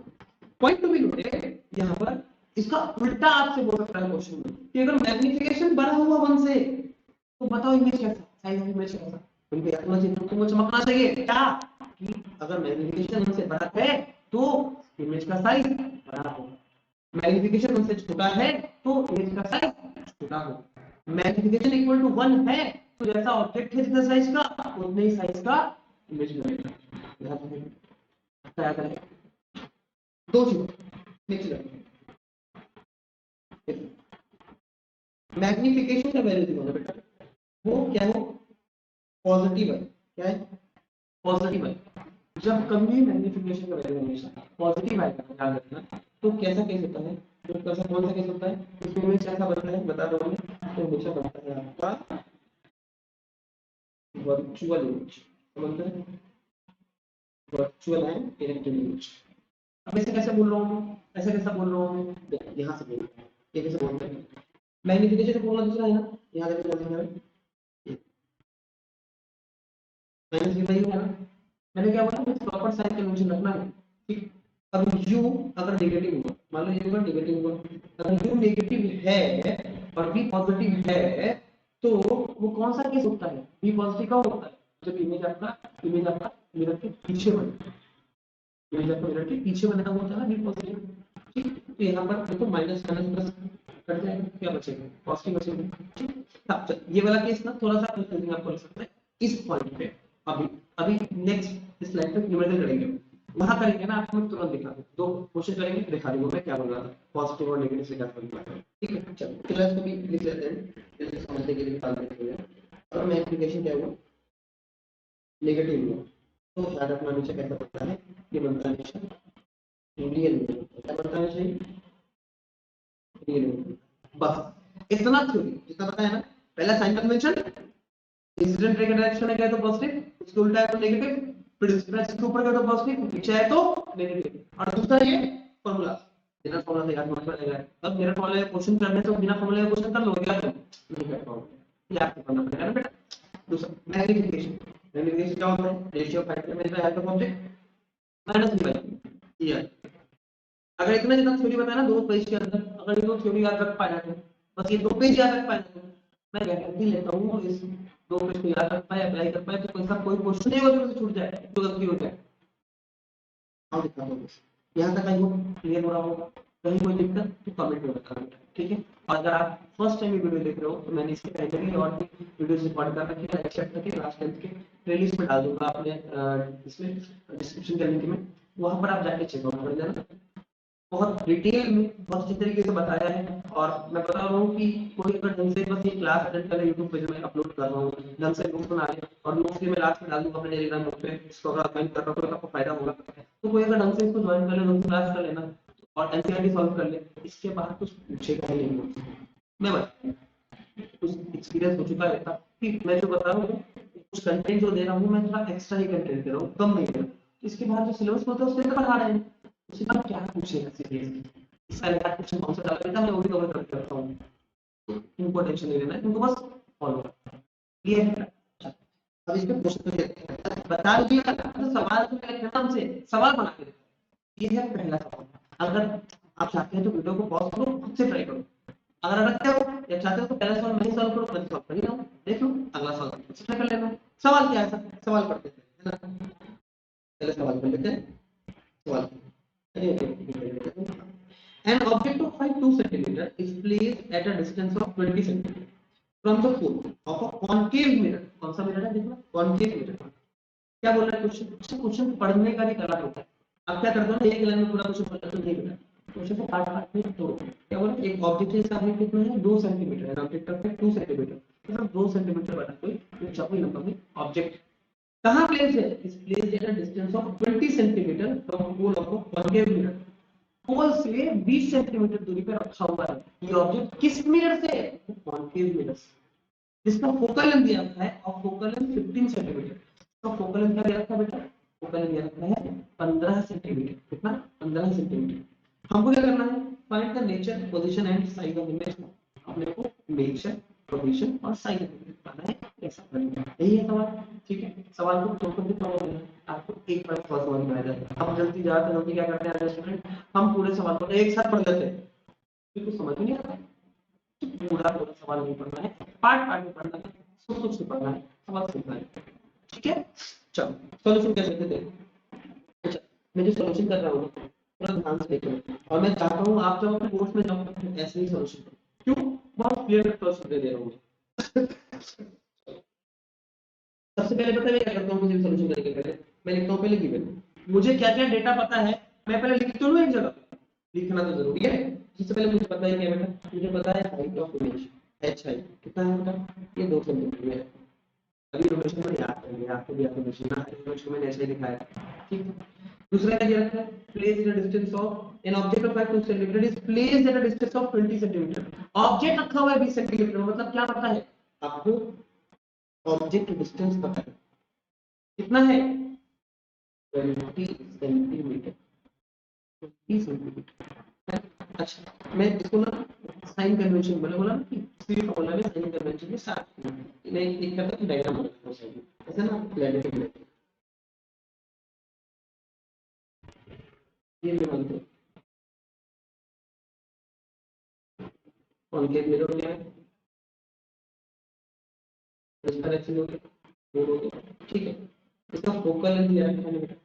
Speaker 1: पॉइंट टू बी नोटेड, यहाँ पर इसका उल्टा आपसे बोल सकता है क्वेश्चन में कि अगर मैग्नीफिकेशन बड़ा हुआ 1 से तो बताओ इमेज कैसा साइज ऑफ इमेज कैसा, तुमको याद होना चाहिए, तुमको चमकना चाहिए क्या कि अगर मैग्नीफिकेशन 1 से बड़ा है तो इमेज का साइज बड़ा होगा, मैग्नीफिकेशन 1 से छोटा है तो इमेज का साइज छोटा होगा, मैग्नीफिकेशन इक्वल टू 1 है तो जैसा ऑब्जेक्ट है जितना साइज का उतने ही साइज का इमेज बनेगा। याद रखें दो चीज मैग्नीफिकेशन का वैल्यू दिखाना बेटा वो क्या है पॉजिटिव है, क्या है पॉजिटिव है, जब कभी मैग्नीफिकेशन का वैल्यू हमेशा पॉजिटिव आएगा याद रखना, तो कैसा केस होता है तो कैसा कौन सा केस होता है इसमें इमेज कैसा बनता है बता दो हमें, तो हमेशा बनता है आपका वर्चुअल इमेज, समझते हैं वर्चुअल एंड इरेक्टेड इमेज। अब ऐसे कैसे बोल रहा हूँ ऐसे कैसा बोल रहा हूँ यहाँ से बोल रहा हूँ ये कैसे बोलते हैं मैग्नीफिकेशन का फॉर्मूला दूसरा है ना यहाँ देखो जल्दी है माइनस भी वही है ना, मैंने क्या बोला मुझे प्रॉपर साइन कन्वेंशन रखना है, ठीक। अब u अगर नेगेटिव हुआ मान लो ये अगर नेगेटिव हुआ, अगर u नेगेटिव है और v पॉजिटिव है तो वो कौन सा केस होता है v पॉजिटिव का होता है जब इमेज आपका मिरर के पीछे बने, इमेज आपका मिरर के पीछे बना हुआ होता है v पॉजिटिव, ठीक। तो यहाँ पर देखो माइनस माइनस प्लस कट जाएगा क्या बचेगा पॉजिटिव बचेगा, ठीक। ये वाला केस ना थोड़ा सा कंफ्यूजिंग आपको लग सकता है इस पॉइंट पे, अभी अभी नेक्स्ट स्लाइड पे न्यूमेरिकल करेंगे, वहां करेंगे ना, आपको मैं तुरंत दिखा दूं, दो क्वेश्चन करेंगे दिखा दूंगा मैं क्या बोल रहा था, पॉजिटिव और नेगेटिव से क्या फर्क पड़ता है। ठीक है, चलो क्लास को भी लिख लेते हैं, जैसे समझने के लिए निकाल देते हैं। और मैं एप्लीकेशन क्या हुआ, नेगेटिव हुआ, तो याद रखना हमेशा कैसा बनता है, ये बनता है हमेशा रियल में, क्या बनता है हमेशा रियल में। बस इतना थ्योरी जितना पता है ना, पहला साइन कन्वेंशन, इंसिडेंट रे का डायरेक्शन है क्या तो पॉजिटिव, उसके उल्टा है तो नेगेटिव, फिर डिस्प्लेस के ऊपर गया तो पॉजिटिव, नीचे है तो नेगेटिव। और दूसरा ये फार्मूला, बिना फार्मूला से याद मत करेगा, अब बिना फार्मूला का क्वेश्चन करने तो बिना फार्मूला का क्वेश्चन कर लोगे क्या, नहीं कर पाओगे, याद करना पड़ेगा ना बेटा। दूसरा मैग्नीफिकेशन, मैग्नीफिकेशन क्या होता है, रेशियो फैक्टर में help of object minus by ये। अगर इतना जितना थ्योरी बताया ना 2 पेज के अंदर, अगर ये 2 थ्योरी याद रख पाया तो बस ये 2 पेज याद रख पाया तो मैं गारंटी लेता हूँ इस 2 पेज को याद रख पाए, अप्लाई कर पाए, तो कोई सा कोई क्वेश्चन नहीं होगा जो छूट जाए, जो गलती हो जाए। हाँ दिखा दो बस, यहाँ तक आई हो क्लियर हो रहा होगा, कहीं कोई दिक्कत तो कमेंट में बताना, ठीक है। और अगर आप फर्स्ट टाइम ये वीडियो देख रहे हो तो मैंने इसके पहले भी और भी वीडियोस रिकॉर्ड कर रखे हैं, एक्सेप्ट करके क्लास 10 के प्लेलिस्ट में डाल दूंगा अपने इसमें डिस्क्रिप्शन के लिंक में, वहां पर आप जाके चेकआउट कर लेना, बहुत डिटेल में बहुत अच्छी तरीके से बताया है। और मैं बता रहा हूँ कि कोई अगर ढंग से बस ये क्लास अटेंड करे, यूट्यूब पे जो मैं अपलोड कर रहा हूँ ढंग से नोट्स बना ले, और नोट्स के मैं लास्ट में डाल दूंगा अपने टेलीग्राम ग्रुप पे, इसको अगर आप ज्वाइन कर रहा हो तो आपको फायदा होगा। तो कोई अगर ढंग से इसको ज्वाइन कर ले, ढंग से क्लास कर लेना और एनसीईआरटी सॉल्व कर ले, इसके बाद कुछ पूछेगा ही नहीं, मैं बता कुछ एक्सपीरियंस हो चुका है कि मैं जो बता रहा हूँ कुछ कंटेंट जो दे रहा हूँ मैं थोड़ा एक्स्ट्रा ही कंटेंट दे रहा हूँ, कम नहीं दे रहा हूँ। इसके बाद जो सिलेबस होता है उसके अंदर पढ़ा रहे हैं, उसके बाद क्या पूछेगा सीरियसली, इसका एग्जैक्ट क्वेश्चन कौन सा डाला बेटा मैं वो भी कवर करके रखता हूँ, इनको टेंशन नहीं लेना, इनको बस फॉलो करना, क्लियर है। अब इसमें क्वेश्चन बता दिया तो सवाल तो मेरे नाम से सवाल बना के देता, ये है पहला सवाल। अगर आप चाहते हैं तो वीडियो को पॉज करो, खुद से ट्राई करो, अगर रखते हो या चाहते हो तो पहला सवाल मैं ही सॉल्व करूं, मैं सॉल्व कर ही रहा हूं, देख लो अगला सवाल दूसरा कर लेना। सवाल क्या है सर, सवाल पढ़ते हैं है ना, पहले सवाल कर लेते हैं, सवाल an object of height 2 cm is placed at a distance of 20 cm from the pole of a concave mirror, कौन सा मिरर है देखो, concave mirror। क्या बोल रहा है क्वेश्चन, क्वेश्चन पढ़ने का भी कला होता है। अब क्या करते हो ना, एक लाइन में पूरा क्वेश्चन पढ़ते तो नहीं बेटा, क्वेश्चन को पार्ट पार्ट में तोड़ो। क्या बोल रहा है, एक ऑब्जेक्ट इसका हाइट कितना है 2 सेंटीमीटर है, ऑब्जेक्ट का हाइट 2 सेंटीमीटर, मतलब 2 सेंटीमीटर बना कोई चाकू लंबा में ऑब्जेक्ट कहां प्लेस है, इस place at a distance of 20 centimetre from pole of concave mirror, pole से 20 सेंटीमीटर दूरी पर रखा हुआ है। ये ऑब्जेक्ट किस मिरर से है, कॉन्केव मिरर से, जिसका फोकल लेंथ दिया है और फोकल लेंथ 15 सेंटीमीटर, तो फोकल लेंथ क्या दिया रखा बेटा, फोकल लेंथ दिया रखा है 15 सेंटीमीटर, कितना 15 सेंटीमीटर। हमको क्या करना है, find the nature position and size of image, अपने को नेचर पोजीशन और साइज ऑफ इमेज पाना है, ऐसा करना है, यही है सवाल। ठीक है, सवाल को तोड़ के तोड़ देना, आपको एक बार समझ में आ जाएगा। हम जल्दी ज्यादा जल्दी क्या करते हैं स्टूडेंट, हम पूरे सवाल को एक साथ पढ़ लेते हैं, कुछ समझ में नहीं आता, पूरा पूरा सवाल नहीं पढ़ना है, पार्ट पार्ट में पढ़ना है, सोच सोच के पढ़ना है, सवाल सीखना है। ठीक है, चलो सॉल्यूशन कैसे देते हैं। अच्छा, मैं जो सॉल्यूशन कर रहा हूँ थोड़ा ध्यान से देखो, और मैं चाहता हूँ आप जब अपने कोर्स में जाओ तो ऐसे ही सॉल्यूशन करो, क्यों, बहुत क्लियर कट सॉल्यूशन दे रहा हूँ। सबसे पहले पता है मैं क्या करता हूँ, मुझे सॉल्यूशन करने के पहले मैं लिखता हूँ पहले गिवन, मुझे क्या क्या डेटा पता है मैं पहले लिख तो लूँ एक जगह, लिखना तो जरूरी है। सबसे पहले मुझे पता है क्या बेटा, मुझे पता है height of image H height कितना है बेटा, ये 2 सेंटीमीटर है, अभी नोटेशन में याद कर लिया, आपको भी आपको नोटेशन ना नोटेशन में ऐसे लिखा है। ठीक है, दूसरा क्या दिया रखा है, place in a distance of an object of 2 centimetre is placed at a distance of 20 centimetre, object रखा हुआ है 20 सेंटीमीटर, मतलब क्या पता है आपको, ऑब्जेक्ट डिस्टेंस पता है कितना है 20 सेंटीमीटर, 20 सेंटीमीटर। अच्छा मैं इसको ना साइन कन्वेंशन मैंने बोला ना कि सी फॉर्मूला में साइन कन्वेंशन के साथ मैं एक करता हूं डायग्राम बनाता हूं साइन, ऐसा ना प्लेनेटरी ये मैं मानता हूं कॉन्केव मिरर हो गया, ट्रांसपेरेंसी हो गया, फोर हो गया। ठीक है, इसका फोकल लेंथ दिया है मैंने बेटा,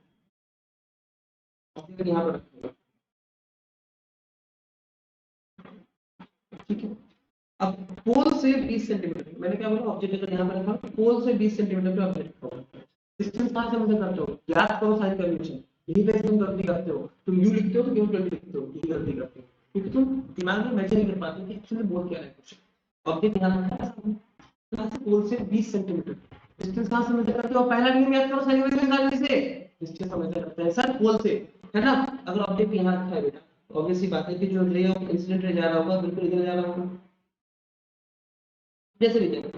Speaker 1: ऑब्जेक्ट यहां पर रखूंगा। ठीक है, अब पोल से 20 सेंटीमीटर मैंने क्या बोला, ऑब्जेक्ट अगर यहां पर रखा तो पोल से 20 सेंटीमीटर पे ऑब्जेक्ट रखा डिस्टेंस कहां से मेजर करते हो, याद करो साइन कन्वेंशन, यही पे तुम गलती करते हो, तुम यू लिखते हो तो केवल 20 लिखते हो, यही गलती करते हो क्योंकि तुम दिमाग में मेजर नहीं कर पाते कि एक्चुअली बोल क्या रहा है क्वेश्चन। ऑब्जेक्ट यहां रखा है सामने, यहां से पोल से 20 सेंटीमीटर डिस्टेंस कहां से मेजर करते हो, पहला नियम याद करो साइन कन्वेंशन से, डिस्टेंस हम मेजर करते हैं सर पोल से, है ना। अगर ऑब्जेक्ट यहां रखा है बेटा, ऑब्वियसली बात है कि जो रे ऑफ इंसिडेंट रे जा रहा होगा बिल्कुल इधर जा रहा होगा, जैसे भी देखो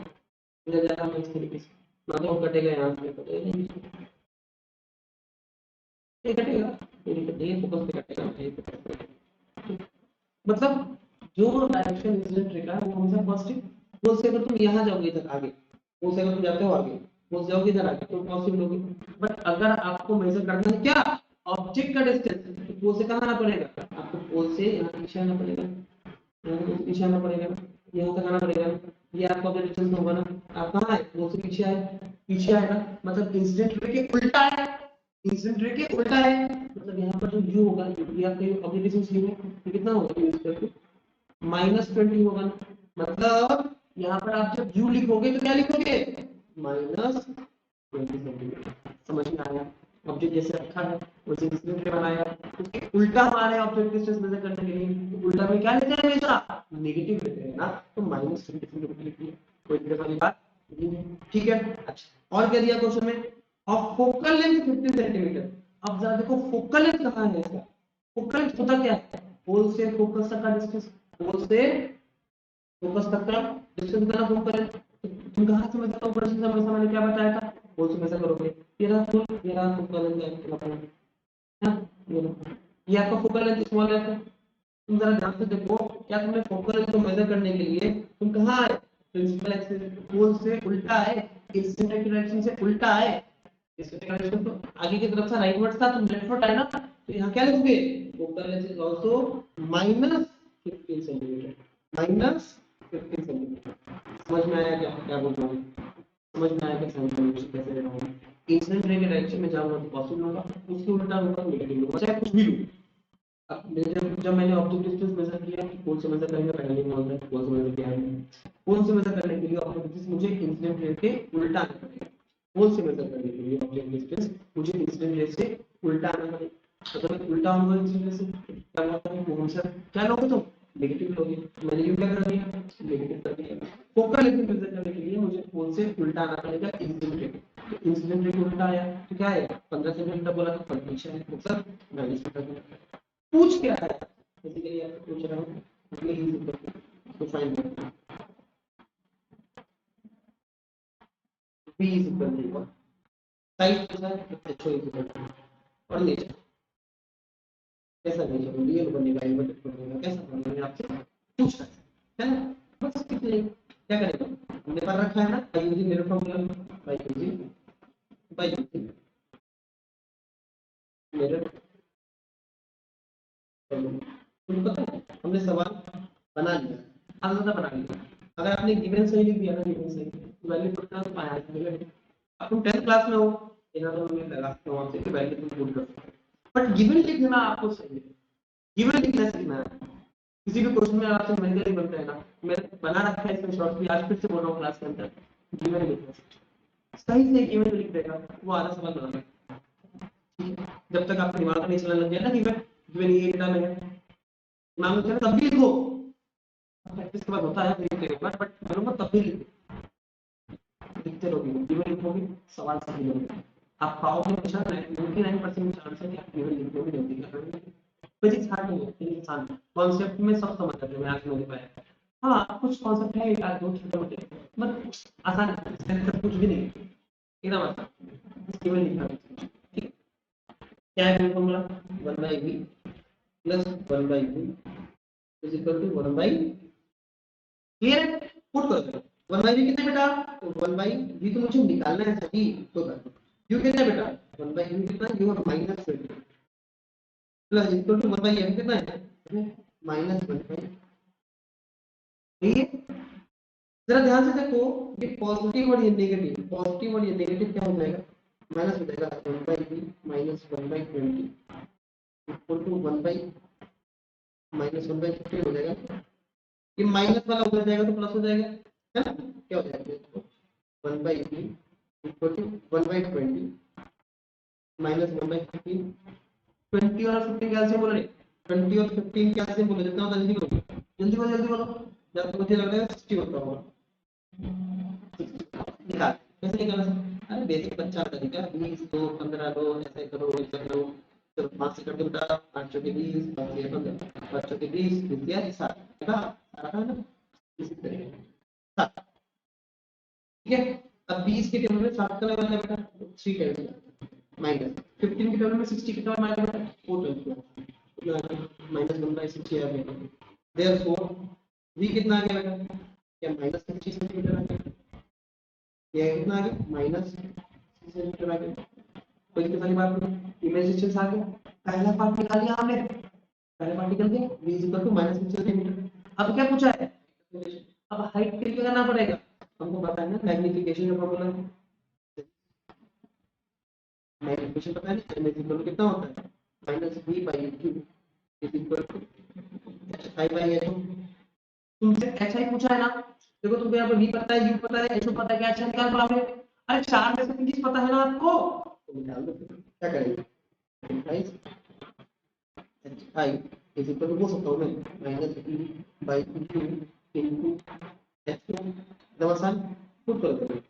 Speaker 1: इधर जा रहा है इस तरीके से, ना तो कटेगा यहाँ से, कटेगा नहीं, ये कटेगा, ये कटेगा, फोकस पे कटेगा, ये कटेगा। मतलब जो डायरेक्शन इंसिडेंट रे का है वो हमेशा पॉजिटिव, वो से अगर तुम यहाँ जाओगे इधर आगे, वो से अगर तुम जाते हो आगे, वो से जाओगे इधर आगे तो पॉजिटिव होगी। बट अगर आपको मेजर करना है क्या, ऑब्जेक्ट का डिस्टेंस, तो वो से कहाँ आना पड़ेगा आपको, वो से यहाँ पीछे आना पड़ेगा, यहाँ से पीछे आना पड़ेगा, यहाँ तक आना पड़ेगा, ये आपका डिस्टेंस होगा ना, आप कहाँ है, वो से पीछे आए, पीछे आएगा मतलब इंसिडेंट रे के उल्टा है, इंसिडेंट रे के उल्टा है, मतलब यहाँ पर जो u होगा, ये आपका ऑब्जेक्ट डिस्टेंस u है, तो कितना होगा -20 होगा ना। मतलब यहाँ पर आप जब u लिखोगे तो क्या लिखोगे, -20 सेंटीमीटर। समझ में आया, ऑब्जेक्ट जैसे रखा है वैसे इंसिडेंट रे बनाया, उसके उल्टा हमारे ऑब्जेक्ट डिस्टेंस मेजर करने के लिए, तो उल्टा में क्या लेते हैं हमेशा, नेगेटिव लेते हैं ना, तो -20 सेंटीमीटर लिखिए, कोई दिक्कत वाली बात नहीं है, ठीक है। अच्छा और क्या दिया क्वेश्चन में, और फोकल लेंथ 50 सेंटीमीटर। अब जरा देखो फोकल लेंथ कहाँ है इसका, फोकल लेंथ होता क्या है, पोल से फोकस तक का डिस्टेंस, पोल से फोकस तक का डिस्टेंस कितना फोकल लेंथ, तुम कहां से मेजर करोगे, हमेशा मैंने क्या बताया था, पोल से मेजर करोगे, ये रहा फोकल लेंथ है ना, ये आपका फोकल लेंथ स्मॉल है। तुम जरा ध्यान से देखो, क्या तुमने फोकल लेंथ को मेजर करने के लिए तुम कहां आए, प्रिंसिपल एक्सिस पोल से उल्टा है, इंसिडेंट डायरेक्शन से उल्टा है, इसका डायरेक्शन तो आगे की तरफ से राइटवर्ड था, तुम लेफ्टवर्ड आए ना, तो यहाँ क्या लिखोगे, focal length is also -15 centimetre, -15 centimetre. समझ में आया क्या क्या बोल रहा हूँ, समझ में आया कि साइन कन्वेंशन कैसे लेना है, इंसिडेंट रे के डायरेक्शन में जाऊंगा तो पॉजिटिव होगा, उसके उल्टा होगा तो नेगेटिव होगा, चाहे कुछ भी लूं। अब जब मैंने ऑब्जेक्ट डिस्टेंस मेजर किया, कौन से मेजर करेंगे, पहले नहीं होता है कौन से मेजर किया है, कौन से मेजर करने के लिए ऑब्जेक्ट डिस्टेंस मुझे इंसिडेंट रे के उल्टा आना पड़ेगा, कौन से मेजर करने के लिए ऑब्जेक्ट डिस्टेंस मुझे इंसिडेंट रे से उल्टा आना पड़ेगा, अगर मैं उल्टा आऊंगा इंसिडेंट रे से क्या होता है, वो हमेशा क्या लोगे तुम, नेगेटिव लोगे, मैंने यू क्या कर दिया, नेगेटिव कर दिया। फोकल लेंथ मेजर करने के लिए मुझे कौन से उल्टा आना पड़ेगा, इंसिडेंट रे, तो इंसिडेंट रे को उल्टा आया तो क्या आएगा, 15 सेंटीमीटर बोला तो 15 पीछे है, मतलब 90 पूछ क्या है, बेसिकली आपको पूछ रहा हूँ, ये ही तो फाइंड करना है, b is equal to side के साथ h is equal to और नेचर कैसा नेचर रियल बनेगा, इन्वर्टेड बनेगा, कैसा बनेगा, मैं आपसे पूछ रहा है ना, बस इतना ही। क्या करेगा, हमने पर रखा है ना, बाय यूजिंग मेरा फॉर्मूला, बाय यूजिंग मेरा फॉर्मूला, तुमको पता है हमने सवाल बना लिया, आंसर बना लिया, अगर आपने गिवन सही लिख दिया ना, गिवन सही तो वैल्यू पुट तो पाया मिलेगा। अब तुम 10th क्लास में हो, यहाँ तो मैं लगा सकता हूँ आपसे कि वैल्यू तुम पुट कर सकते हो, बट गिवन लिखना आपको सही है, गिवन लिखना सीखना है। किसी भी क्वेश्चन में आपसे मेंटल नहीं बनता है ना, मैंने बना रखा है इसमें शॉर्ट भी, आज फिर से बोल रहा हूँ क्लास के अंदर, गिवन लिखना सही से गिवन लिख देगा वो आधा सवाल बना देगा, ठीक है। जब तक आपका दिमाग नहीं चलने लग गया ना गिवन, गिवन ये डेटा में है, दिमाग में चले तब भी लिखो, प्रैक्टिस के बाद होता है लिखने के बाद, बट बोलूंगा तब भी लिखो, लिखते रहोगे, गिवन लिखोगे सवाल सही होगा, आप पाओगे हमेशा 99% चांस है कि आप गिवन लिखोगे, जल्दी करोगे। फिजिक्स हार्ड नहीं है, फिजिक्स आसान है, कॉन्सेप्ट में सब समझ जाते हैं, मैथ्स में नहीं पाया, हाँ कुछ कॉन्सेप्ट है एक आध दो छोटे मोटे, बट आसान है, इससे कुछ भी नहीं है, एकदम आसान, गिवन लिखना, ठीक। क्या है formula, 1/v plus 1/v is equal to 1/, clear है, पुट कर दो 1/v कितना बेटा, तो 1/v तो मुझे निकालना है सही, तो कर दो u कितना बेटा, 1/u कितना, u और -20 प्लस इक्वल टू 1/m कितना है, -1/, ठीक है। जरा ध्यान से देखो, ये पॉजिटिव और ये नेगेटिव, पॉजिटिव और ये नेगेटिव क्या हो जाएगा, माइनस हो जाएगा, 1/v माइनस 1/20 इक्वल टू 1/, -1/50 हो जाएगा, ये माइनस वाला उधर जाएगा तो प्लस हो जाएगा, है ना, क्या हो जाएगा 1/v इक्वल टू 1/20 माइनस 1/15। 20 और 15 क्या से बोल रहे, 20 और 15 क्या से बोले, जितना होता जल्दी बोलो, जल्दी बोलो, जल्दी बोलो, जब मुझे लग रहा है 60 होता होगा। निकाल कैसे निकालना सर, अरे बेसिक बच्चा का तरीका, 20 दो 15 दो, ऐसे करो ऐसे करो, चलो 5 से कर दो बेटा, 5 चौके 20, 5 से 15, 5 चौके 20, 20 या 7 का सारा है ना, इसी तरीके से 7। ठीक है, अब 20 के टेबल में 7 का लगा बेटा 3 टेबल माइनस 15 के टेबल में 60 के टेबल माइनस बेटा 4 टेबल माइनस 1/60 आ गया। देयरफॉर v कितना आ गया बेटा, क्या माइनस 60 सेंटीमीटर आ गया, ये कितना आ गया माइनस 60 सेंटीमीटर आ गया। कोई दिक्कत वाली बात नहीं, इमेज डिस्टेंस आ गया, पहला पार्ट निकाल लिया हमने, पहला पार्ट निकल गया, v is equal to minus 60 centimetre. अब क्या पूछा है, अब हाइट के लिए करना पड़ेगा, हमको पता है ना मैग्नीफिकेशन का फॉर्मूला, मैग्नीफिकेशन पता है ना, m इज इक्वल टू कितना होता है minus v by q is equal to hi by h। तुमसे hi पूछा है ना, देखो तुमको यहाँ पे v पता है, u पता है, h पता है, क्या अच्छा निकाल पाओगे, अरे चार में से तीन चीज पता है ना आपको, तो निकाल दो, क्या करेंगे hi इज इक्वल टू, हो सकता हूँ मैं minus v by q into h2 दवासान पुट कर दो,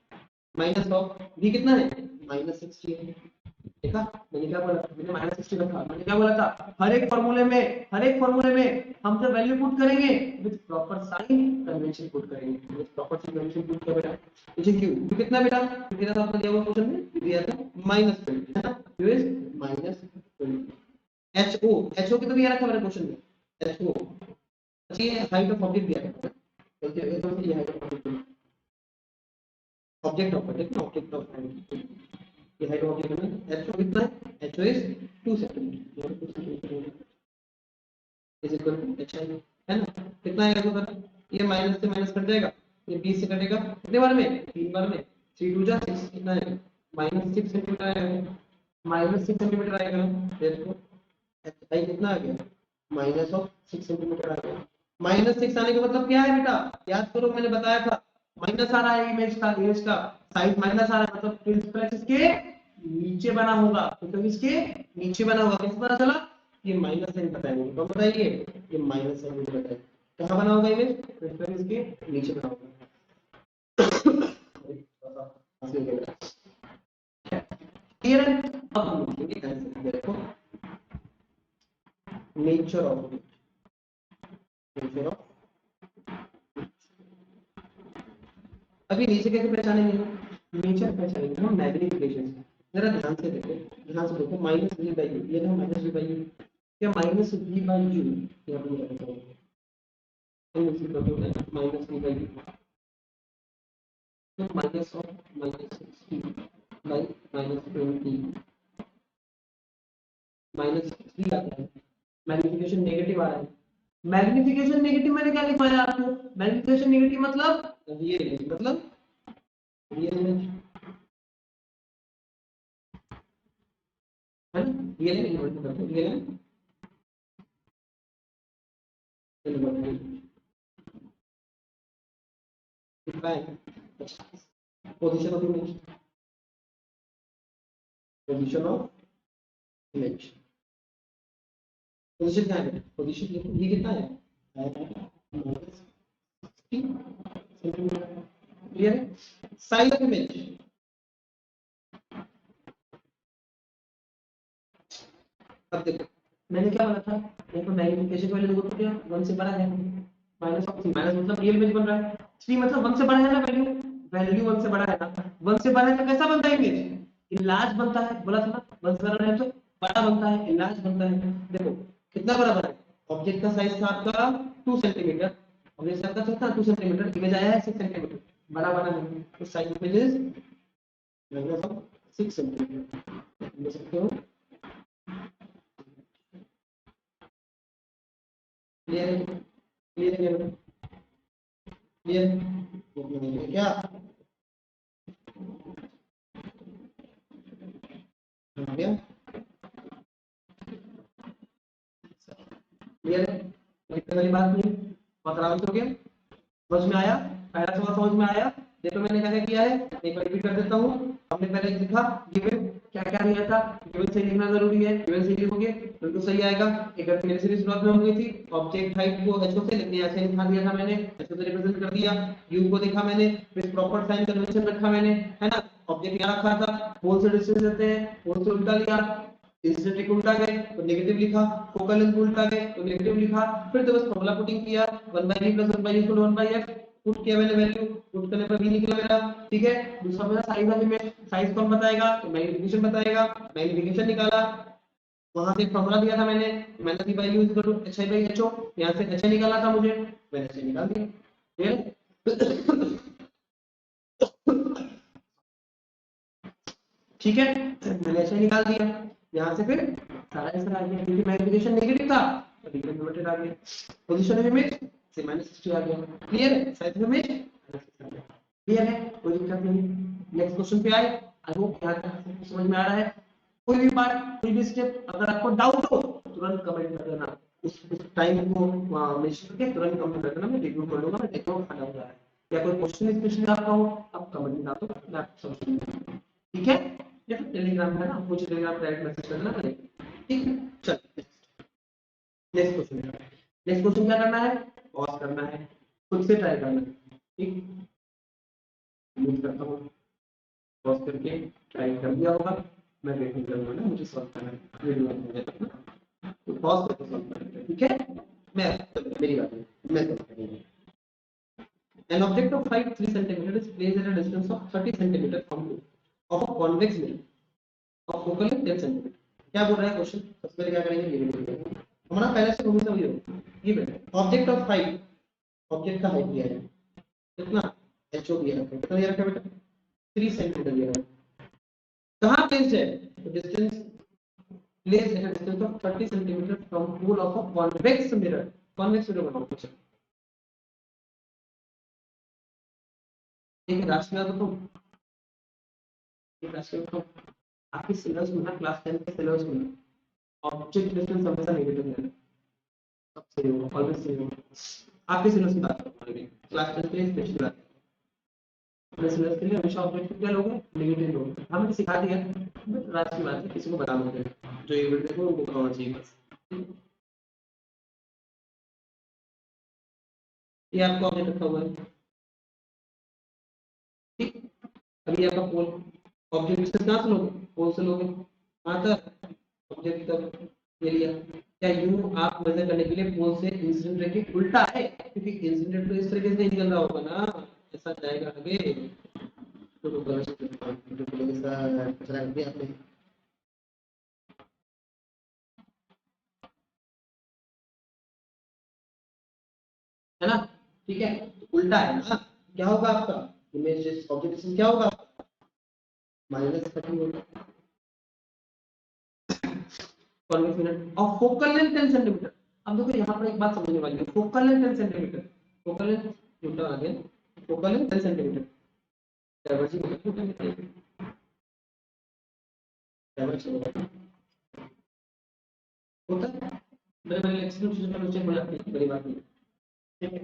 Speaker 1: माइनस ऑफ v कितना है माइनस 60 है, देखा मैंने क्या बोला, मैंने माइनस 60 रखा, मैंने क्या बोला था, हर एक फॉर्मूले में हम जब वैल्यू पुट करेंगे with proper sign convention put करेंगे, with proper sign convention put कर बेटा, नीचे q कितना बेटा, कितना था आपने दिया हुआ क्वेश्चन में, दिया था -20 है ना, q इज -20, ho की तो भी रखा मैंने क्वेश्चन में, ho अच्छी है, हाइट ऑफ ऑब्जेक्ट दिया है, तो ये तो ये height of object object of ये हाइट ऑफ ऑब्जेक्ट है, ho कितना है, ho is 2 centimetre is equal to hi है ना, कितना आएगा तो पता, ये माइनस से माइनस कट जाएगा, ये 20 से कटेगा कितने बार में, 3 बार में, 3 2 जा 6 कितना है -6 सेंटीमीटर आएगा, -6 सेंटीमीटर आएगा, देखो hi कितना आ गया -6 सेंटीमीटर आ गया। -6 आने का मतलब क्या है बेटा, याद करो मैंने बताया था, माइनस आ रहा है इमेज का साइज माइनस आ रहा है, मतलब प्रिंसिपल एक्सिस के नीचे बना होगा, तो इसके नीचे बना होगा, कैसे पता चला, ये माइनस साइन बताएंगे, तो बताइए ये माइनस साइन मुझे बताइए कहां बना होगा इमेज, प्रिंसिपल इसके नीचे बना होगा। क्लियर है, अब हम लिखेंगे आंसर, देखो नेचर ऑफ अभी नीचे कैसे पहचानेंगे, नेचर पहचानेंगे हम मैग्नीफिकेशन से, जरा ध्यान से देखो, ध्यान से देखो, माइनस v बाई यू, ये ना माइनस v बाई यू, क्या माइनस v बाई यू यहाँ पे लिखा है, माइनस v बाई यू, तो माइनस ऑफ -60 बाई -20 -3 आता है, मैग्नीफिकेशन नेगेटिव आ रहा है, मैग्नीफिकेशन नेगेटिव मैंने क्या लिखवाया आपको, मैग्नीफिकेशन नेगेटिव मतलब ये मतलब रियल इमेज है ना, real image real position of image, position of image, position क्या है, पोजीशन ये कितना है क्लियर है, साइज ऑफ इमेज, अब देखो मैंने क्या बोला था, देखो मैग्नीफिकेशन वैल्यू देखो तो क्या 1 से बड़ा है, माइनस ऑफ 3 माइनस मतलब रियल इमेज बन रहा है, 3 मतलब 1 से बड़ा है ना, वैल्यू वैल्यू 1 से बड़ा है ना, 1 से बड़ा है तो कैसा बनता है इमेज, इलाज बनता है, बोला था ना 1 से बड़ा है तो बड़ा बनता है, इलाज बनता है, देखो कितना बड़ा बना है, ऑब्जेक्ट का साइज था आपका 2 सेंटीमीटर, ऑब्जेक्ट आपका कितना 2 सेंटीमीटर, इमेज आया है 6 सेंटीमीटर, बड़ा बना है, तो size image is minus of 6 centimetre, देख सकते हो, क्लियर है, क्लियर है, क्लियर क्या हो गया, क्लियर है, लिखने वाली बात नहीं, पकड़ाव हो गया, समझ में आया, पहला सवाल समझ में आया, देखो मैंने क्या क्या किया है, एक बार रिपीट कर देता हूँ। हमने पहले लिखा गिवन, क्या क्या दिया था, गिवन सही लिखना जरूरी है, गिवन सही लिखोगे बिल्कुल सही आएगा। एक बार मेरे सीरीज शुरुआत में हो गई थी, ऑब्जेक्ट टाइप को एचओ से लिखने ऐसे लिखा दिया था मैंने, एचओ से रिप्रेजेंट कर दिया, यू को देखा मैंने, फिर प्रॉपर साइन कन्वेंशन रखा मैंने, है ना। ऑब्जेक्ट क्या रखा था, पोल से डिस्टेंस देते हैं, पोल से उल्टा लिया, इंसिडेंट को उल्टा गए तो नेगेटिव लिखा, फोकल लेंथ को उल्टा गए तो नेगेटिव लिखा, फिर तो बस फॉर्मूला पुटिंग किया 1/v + 1/u = 1/f, पुट किया मैंने वैल्यू, पुट करने पर v निकला मेरा, ठीक है। दूसरा मेरा साइज ऑफ इमेज, साइज कौन बताएगा, तो मैग्नीफिकेशन बताएगा, मैग्नीफिकेशन निकाला, वहां से फॉर्मूला दिया था मैंने -c/u = hi/ho, यहां से hi निकाला था मुझे, मैंने hi निकाल दिया, क्लियर। ठीक है, मैंने ऐसे निकाल दिया, यहाँ से फिर सारा आंसर आ गया, क्योंकि मैग्नीफिकेशन नेगेटिव था तो डिग्री लिमिटेड आ गया, पोजीशन ऑफ इमेज से -60 आ गया, क्लियर है, साइज ऑफ इमेज क्लियर है, कोई दिक्कत नहीं। नेक्स्ट क्वेश्चन पे आए, आई होप यहाँ तक समझ में आ रहा है। कोई भी पार्ट, कोई भी स्टेप अगर आपको डाउट हो तुरंत कमेंट कर देना, उस टाइम को मेंशन करके तुरंत कमेंट कर देना, मैं रिव्यू कर लूंगा, मैं देखूंगा खाना हो रहा है, या कोई क्वेश्चन स्पेशली आपका हो आप कमेंट में डालो, मैं आपको समझ दूंगा, ठीक है। या फिर टेलीग्राम है ना, मुझे टेलीग्राम डायरेक्ट मैसेज करना पड़ेगा, ठीक है। चल नेक्स्ट क्वेश्चन, नेक्स्ट क्वेश्चन क्या करना है, पॉज करना है, खुद से ट्राई करना है, ठीक। यूज करता हूँ, पॉज करके ट्राई कर दिया होगा, मैं वेटिंग करूंगा ना, मुझे सॉल्व करना है वीडियो बंद हो जाए ना, तो पॉज करके सॉल्व करना है, ठीक है। मैं मेरी बात है, मैं सॉल्व करूंगा। An object of height 3 cm is placed at a distance of 30 cm from of a convex mirror of focal length 10 cm। क्या बोल रहा है क्वेश्चन, सबसे पहले क्या करेंगे, गिवन करेंगे, हमारा पहले से हमेशा वही होगा, given object of height, object का हाइट दिया है कितना, एचओ दिया है, कितना दिया है बेटा, 3 सेंटीमीटर दिया है, कहां प्लेस्ड है, तो distance placed at a distance of 30 centimetre from pole of a convex mirror, convex mirror बनाओ कुछ, एक राशि का तो एक राशि का आपके सिलेबस में ना, क्लास 10 के सिलेबस में ऑब्जेक्ट डिस्टेंस हमेशा नेगेटिव है, सब सही होगा, ऑलवेज सही होगा। आपके सिलेबस की बात कर रहे हैं, क्लास 10 के लिए स्पेशल बात है, अपने सिलेबस के लिए हमेशा ऑब्जेक्ट क्या लोगे, नेगेटिव लोगे, हमने सिखा दिया, बट रात की बात है, किसी को बता दो, जो ये वीडियो देखो उनको बताना चाहिए बस। ये आपका ऑब्जेक्ट रखा हुआ है, ठीक। अभी आपका पोल, ऑब्जेक्ट डिस्टेंस कहाँ से लोगे, पोल से लोगे, कहाँ तक, ऑब्जेक्ट तक, ये लिया, क्या यू आप मेजर करने के लिए पोल से इंसिडेंट रे के उल्टा है, क्योंकि इंसिडेंट तो इस तरीके से निकल रहा होगा ना, ऐसा जाएगा आगे, तो गलत कचरा कर दिया आपने, है ना, ठीक है, तो उल्टा है ना, क्या होगा आपका इमेज ऑब्जेक्ट डिस्टेंस क्या होगा, -30 होगा, कॉन्वेक्स मिरर और फोकल लेंथ 10 सेंटीमीटर। अब देखो यहाँ पर एक बात समझने वाली है, focal length 10 centimetre, focal length उल्टा आ गया, फोकल लेंथ 10 सेंटीमीटर, डायवर्जिंग होता है, मेरे मेरे लेक्चर में चीजों का नीचे हो जाती है, बड़ी बात नहीं, ठीक है।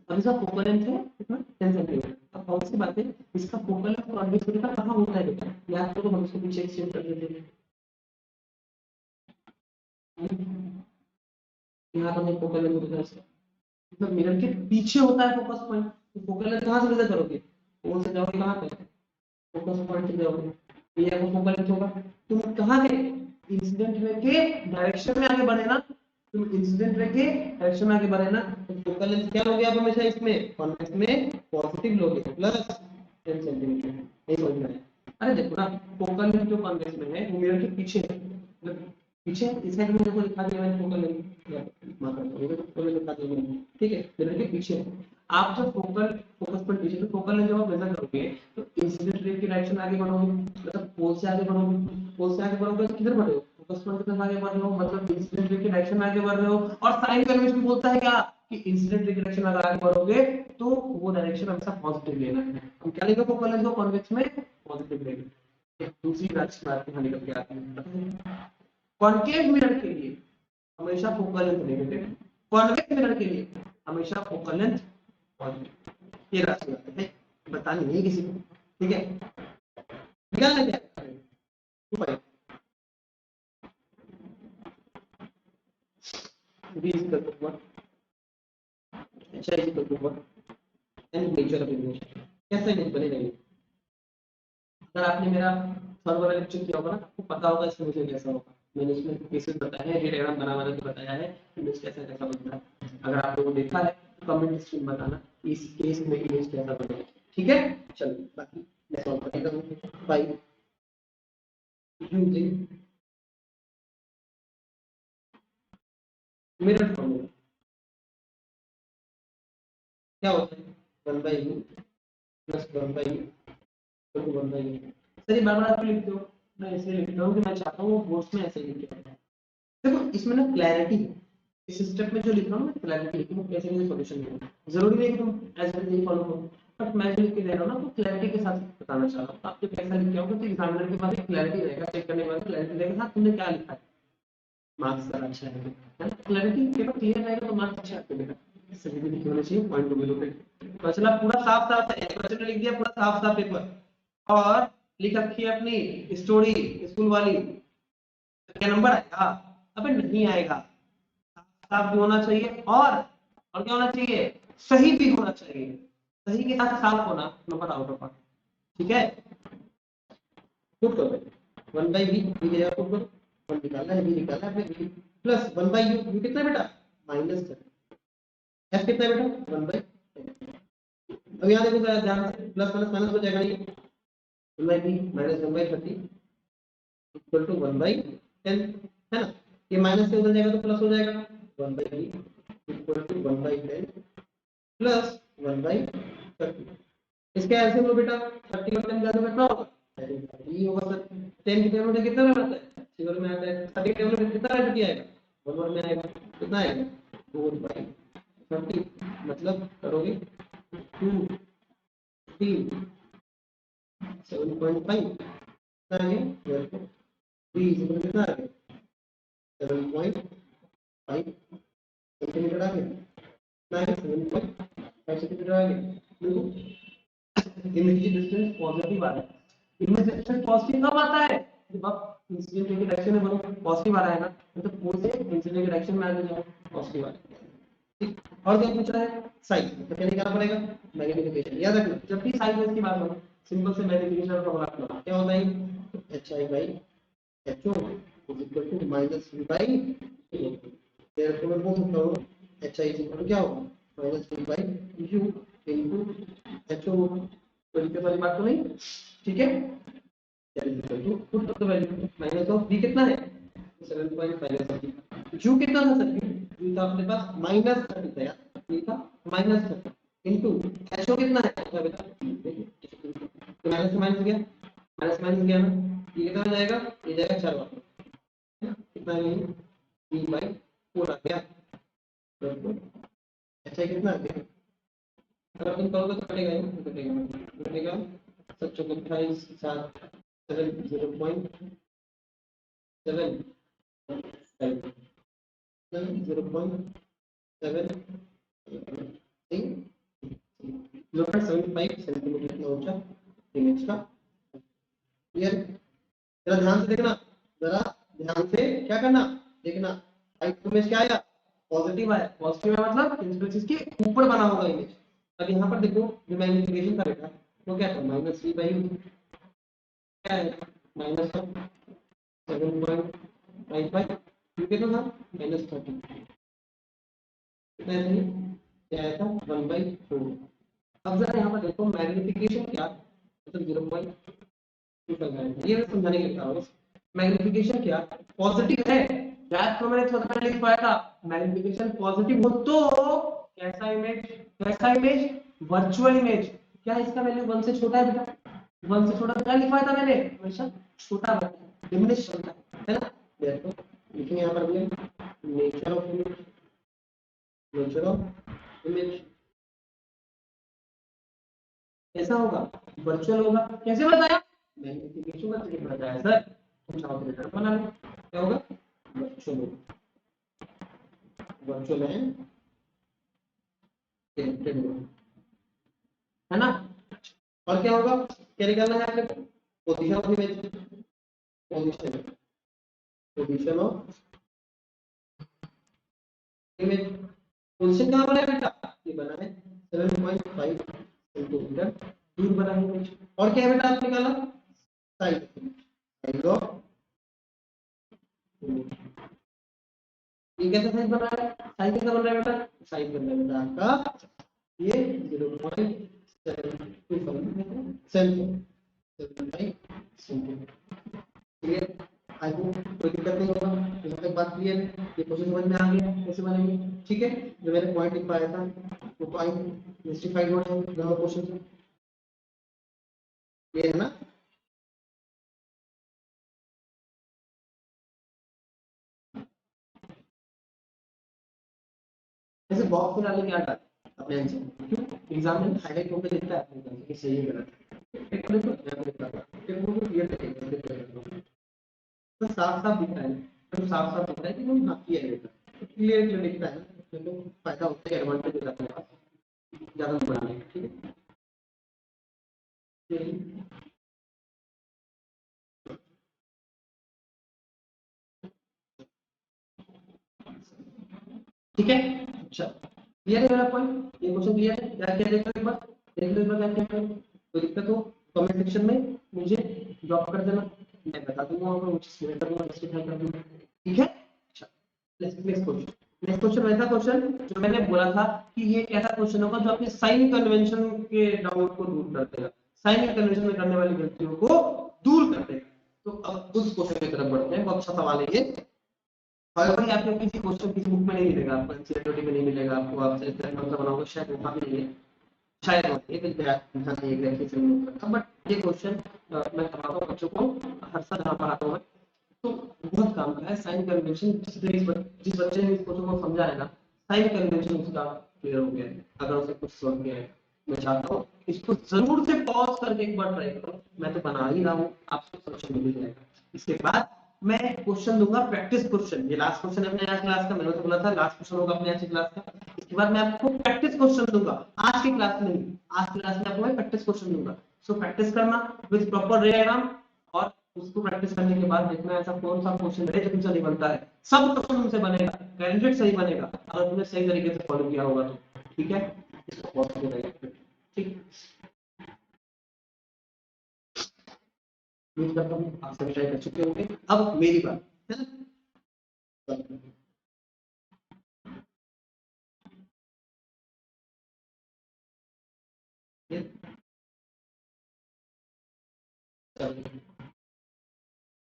Speaker 1: अब इसका फोकल लेंथ है कितना, 10 सेंटीमीटर। अब कौन सी बात है, इसका फोकल लेंथ कॉन्वेक्स मिरर का कहाँ होता है बेटा, याद करो, हम इसको पीछे एक्सटेंड कर देते हैं, यहाँ पर फोकल लेंथ होता है, मतलब मिरर के पीछे होता है फोकस पॉइंट, तो फोकल लेंथ कहाँ से मेजर करोगे, कौन से जाओगे, कहाँ पे फोकस पॉइंट पे जाओगे, ये आपका फोकल लेंथ होगा, तुम कहाँ गए, इंसिडेंट रे के डायरेक्शन में आगे बढ़े ना, तुम इंसिडेंट रे के डायरेक्शन में आगे बढ़े ना, तो फोकल लेंथ क्या लोगे आप हमेशा इसमें, कॉन्वेक्स में पॉजिटिव लोगे, प्लस 10 सेंटीमीटर, यही समझ में आया। अरे देखो ना, फोकल लेंथ जो कॉन्वेक्स में है वो मिरर के पीछे है, मतलब पीछे इस साइड में देखो लिखा दिया मैंने फोकल लेंथ, माफ करना, ये तो फोकल लेंथ लिखा दिया मैंने, ठीक है, मिरर के पीछे है। आप जब फोकस पर पीछे, तो फोकल लेंथ जब आप मेजर करोगे तो इंसिडेंट रे की डायरेक्शन में आगे बढ़ोगे, मतलब पोल से आगे बढ़ोगे, पोल से आगे बढ़ोगे तो किधर बढ़े हो, फोकस पॉइंट की तरफ आगे बढ़ रहे हो, मतलब इंसिडेंट रे की डायरेक्शन में आगे बढ़ रहे हो, और साइन कन्वेंशन बोलता है क्या, कि इंसिडेंट रे की डायरेक्शन में अगर आगे बढ़ोगे तो वो डायरेक्शन हमेशा पॉजिटिव लेना है, हम क्या लेंगे, फोकल लेंथ को कॉन्वेक्स में पॉजिटिव लेंगे। एक दूसरी बात यहाँ निकल के आती है, कॉन्केव मिरर के लिए हमेशा focal length negative, convex mirror के लिए हमेशा फोकल लेंथ ये राशि है, बतानी नहीं किसी को, ठीक है। निकालना क्या है, 2 b is equal to 1, h is equal to 1 and nature of equation कैसे नहीं बनेगा ये। अगर आपने मेरा थर्ड वाला लेक्चर किया होगा ना, आपको पता होगा इसमें मुझे कैसा होगा। मैंने इसमें केसेस बताया है, डायग्राम बना के बताया है कि इमेज कैसा कैसा बनता है। अगर आप लोगों ने देखा है तो कमेंट सेक्शन में बताना इस केस में इमेज कैसा बनेगा, ठीक है। चलो बाकी मैं सॉल्व कर देता हूं बाय यूजिंग मिरर फॉर्मूला। क्या होता है 1 by u plus 1 by u तो 1 बाय u। सर ये बार-बार आप लिखते हो, मैं इसलिए लिखता हूं कि मैं चाहता हूं बोर्ड्स में ऐसे लिखे। देखो इसमें ना क्लैरिटी है, इस स्टेप में जो लिख रहा हूं मैं क्लैरिटी है कि मैं कैसे मुझे सॉल्यूशन देना है। जरूरी नहीं है कि तुम एज इट इज फॉलो करो, बट मैं जो लिख के दे रहा हूं ना तो क्लैरिटी के साथ बताना चाह रहा हूं। आप जब कैसा लिख के आओगे तो एग्जामिनर के पास एक क्लैरिटी रहेगा, चेक करने के बाद क्लैरिटी रहेगा हां तुमने क्या लिखा है, मार्क्स का अच्छा है। क्लैरिटी पेपर क्लियर रहेगा तो मार्क्स अच्छा आपके बेटा। सभी भी लिखे होने चाहिए पॉइंट टू बिलो पे। मतलब पूरा साफ-साफ है, क्वेश्चन लिख दिया पूरा साफ-साफ पेपर और लिख रखी है अपनी स्टोरी स्कूल वाली, क्या नंबर आएगा? अबे नहीं आएगा। साफ भी होना चाहिए और क्या होना चाहिए, सही भी होना चाहिए। सही के साथ साफ होना नंबर आउट ऑफ, ठीक है। पुट करो 1 बाय v की जगह पुट करो 1 निकालना है, v निकालना है, v plus 1 by u, u कितना है बेटा माइनस f कितना है बेटा 1 बाय। अब यहां देखो जरा ध्यान से, प्लस माइनस माइनस हो जाएगा, ये 1 by v minus 1 by 30 equal to 1 by 10 है ना। ये माइनस से उधर जाएगा तो प्लस हो जाएगा 1 by v equal to 1 by 10 plus 1 by 30। इसके एलसीएम लो बेटा 30 और 10 ज्यादा कितना होगा 30 होगा सर। 10 की टेबल में कितना में आता है फिगर में आता है, 30 टेबल में कितना रेट आएगा 1 में आएगा, कितना आएगा 4 बाय 30 मतलब करोगे 2 3 7.5 कितना आ गया therefore b is equal to कितना आ गया 7.5 सेंटीमीटर आ गया, 7.5 सेंटीमीटर आ गया। देखो इमेज डिस्टेंस पॉजिटिव आ रहा है। इमेज डिस्टेंस पॉजिटिव कब आता है जब आप इंसिडेंट की डायरेक्शन में बनो, पॉजिटिव आ रहा है ना, मतलब कोण से इंसिडेंट की डायरेक्शन में आ जाओ पॉजिटिव आ रहा है, ठीक। और क्या पूछ रहा है साइज, तो क्या निकालना पड़ेगा मैग्नीफिकेशन। याद रखना जब भी साइज की बात हो सिंपल से मैग्नीफिकेशन का फॉर्मूला अपना क्या होता है hi by ho is equal to minus v by u। therefore मैं बोल सकता हूँ hi is equal to क्या होगा minus v by u into ho। कोई दिक्कत वाली बात तो नहीं, ठीक है। Put the value minus of v कितना है 7.5 है, u कितना था सर, u था अपने पास माइनस 30 था यार, ये था माइनस 30 इनटू ho कितना है बेटा, तो माइनस माइनस गया, माइनस माइनस गया ना, ये कितना हो जाएगा, ये जाएगा 4 वाला कितना है v by 4 आ गया। तो अच्छा कितना आ गया, अगर तुम करोगे तो कटेगा ही, कटेगा 728 7 0.7 0.75 सेंटीमीटर की ऊंचा इमेज का। क्लियर, जरा ध्यान से देखना, जरा ध्यान से क्या करना देखना, हाइट इमेज क्या आया पॉजिटिव आया, पॉजिटिव है मतलब इंसिडेंस के ऊपर बना होगा इमेज। अब यहाँ पर देखो जो मैग्नीफिकेशन का बेटा वो क्या था माइनस v बाई क्या है माइनस 7.55 कितना था माइनस 30 कितना है क्या आया था 1/4। अब जरा यहाँ पर देखो मैग्नीफिकेशन क्या मतलब 0.25 है, ये मैं समझाने के लिए बता रहा हूँ। मैग्नीफिकेशन क्या पॉजिटिव है, याद तो मैंने थोड़ा पहले लिखवाया था, मैग्नीफिकेशन पॉजिटिव हो तो कैसा इमेज वर्चुअल इमेज। क्या इसका वैल्यू 1 से छोटा है बेटा, 1 से छोटा क्या लिखवाया था मैंने हमेशा छोटा बना डिमिनिश चलता है ना। देखो लिखेंगे यहाँ पर भी nature of image, nature of image कैसा होगा वर्चुअल होगा। कैसे बताया मैग्नीफिकेशन का तरीका बताया सर, कुछ और तरीका बना लो क्या होगा वर्चुअल होगा, वर्चुअल है टेंटेड होगा है ना। और क्या होगा, क्या निकालना है आपको, position of image, position position of image. Position कहाँ बना है बेटा, ये बना है 7.5 सेंटीमीटर दूर बना है इमेज। और क्या है बेटा आप निकाला, साइज, साइज ऑफ इमेज। ये कैसा साइज बना है, साइज कैसा बन रहा है बेटा, साइज बन रहा है बेटा आपका ये 0.725 सेंटीमीटर। क्लियर, आई होप कोई दिक्कत नहीं होगा, यहाँ तक बात क्लियर है, ये क्वेश्चन समझ में आ गया कैसे बनेंगे। ठीक है, जो मैंने पॉइंट लिख पाया था वो पॉइंट जस्टिफाइड हो जाए दोनों क्वेश्चन से, क्लियर है ना। जैसे बॉक्स में डालने क्या डाल अपने आंसर, क्यों एग्जाम में हाईलाइट होकर लिखता है अपने आंसर कि सही है गलत, एक देखो मैं लिखता हूं एक वो क्लियर करेगा, तो साफ साफ दिख रहा है, तो साफ साफ दिख रहा है कि वो हाँ किया है बेटा, तो क्लियर क्लियर दिखता है ना, तो फायदा होता है, एडवांटेज हो जाता है ज्यादा बनाने का। ठीक है, ठीक है, अच्छा क्लियर है मेरा पॉइंट, ये क्वेश्चन क्लियर है, क्या क्या देखो एक बार, देख लो एक बार क्या क्या है, कोई दिक्कत हो कमेंट सेक्शन में मुझे ड्रॉप कर देना, मैं बता दूंगा और मुझे शेयर कर दूंगा, जस्टिफाई कर दूंगा। ठीक है, अच्छा नेक्स्ट क्वेश्चन, नेक्स्ट क्वेश्चन वैसा क्वेश्चन जो मैंने बोला था कि ये कैसा क्वेश्चन होगा जो अपने साइन कन्वेंशन के डाउट को दूर कर देगा, साइन कन्वेंशन में करने वाली गलतियों को दूर कर देगा। तो अब उस क्वेश्चन की तरफ बढ़ते हैं, बहुत अच्छा सवाल है ये। और ये आपको किसी क्वेश्चन किसी बुक में नहीं मिलेगा, आपको एनसीईआरटी में नहीं मिलेगा, आपको आप इस तरह का बनाओगे शायद वहां भी नहीं है, शायद वहां एक ध्यान नहीं एग्जैक्टली से नहीं करता, बट ये क्वेश्चन मैं करवाता हूँ बच्चों को हर साल जहाँ पढ़ाता हूँ, तो बहुत काम का है साइन कन्वेंशन, जिस बच्चे ने इस क्वेश्चन को समझा है ना, साइन कन्वेंशन उसका क्लियर हो गया है, अगर उसे कुछ समझ गया है। मैं चाहता हूँ इसको जरूर से पॉज करके एक बार ट्राई करो, मैं तो बना ही रहा हूँ, आपको सोल्यूशन मिल जाएगा। इसके बाद मैं क्वेश्चन दूंगा प्रैक्टिस क्वेश्चन, ये लास्ट क्वेश्चन है अपने आज क्लास का, मैंने तो बोला था लास्ट क्वेश्चन होगा अपने आज की क्लास का। इसके बाद मैं आपको प्रैक्टिस क्वेश्चन दूंगा, आज की क्लास में नहीं, आज की क्लास में आपको मैं प्रैक्टिस क्वेश्चन दूंगा। सो प्रैक्टिस करना विद प्रॉपर डायग्राम, और उसको प्रैक्टिस करने के बाद देखना ऐसा कौन सा क्वेश्चन है जो तुमसे नहीं बनता है, सब क्वेश्चन तुमसे बनेगा, कैंडिडेट सही बनेगा अगर तुमने सही तरीके से फॉलो किया होगा तो। ठीक है, इसको पॉसिबल है, ठीक, उम्मीद करता हूँ आप सभी ट्राई कर चुके होंगे। अब मेरी बात है ना,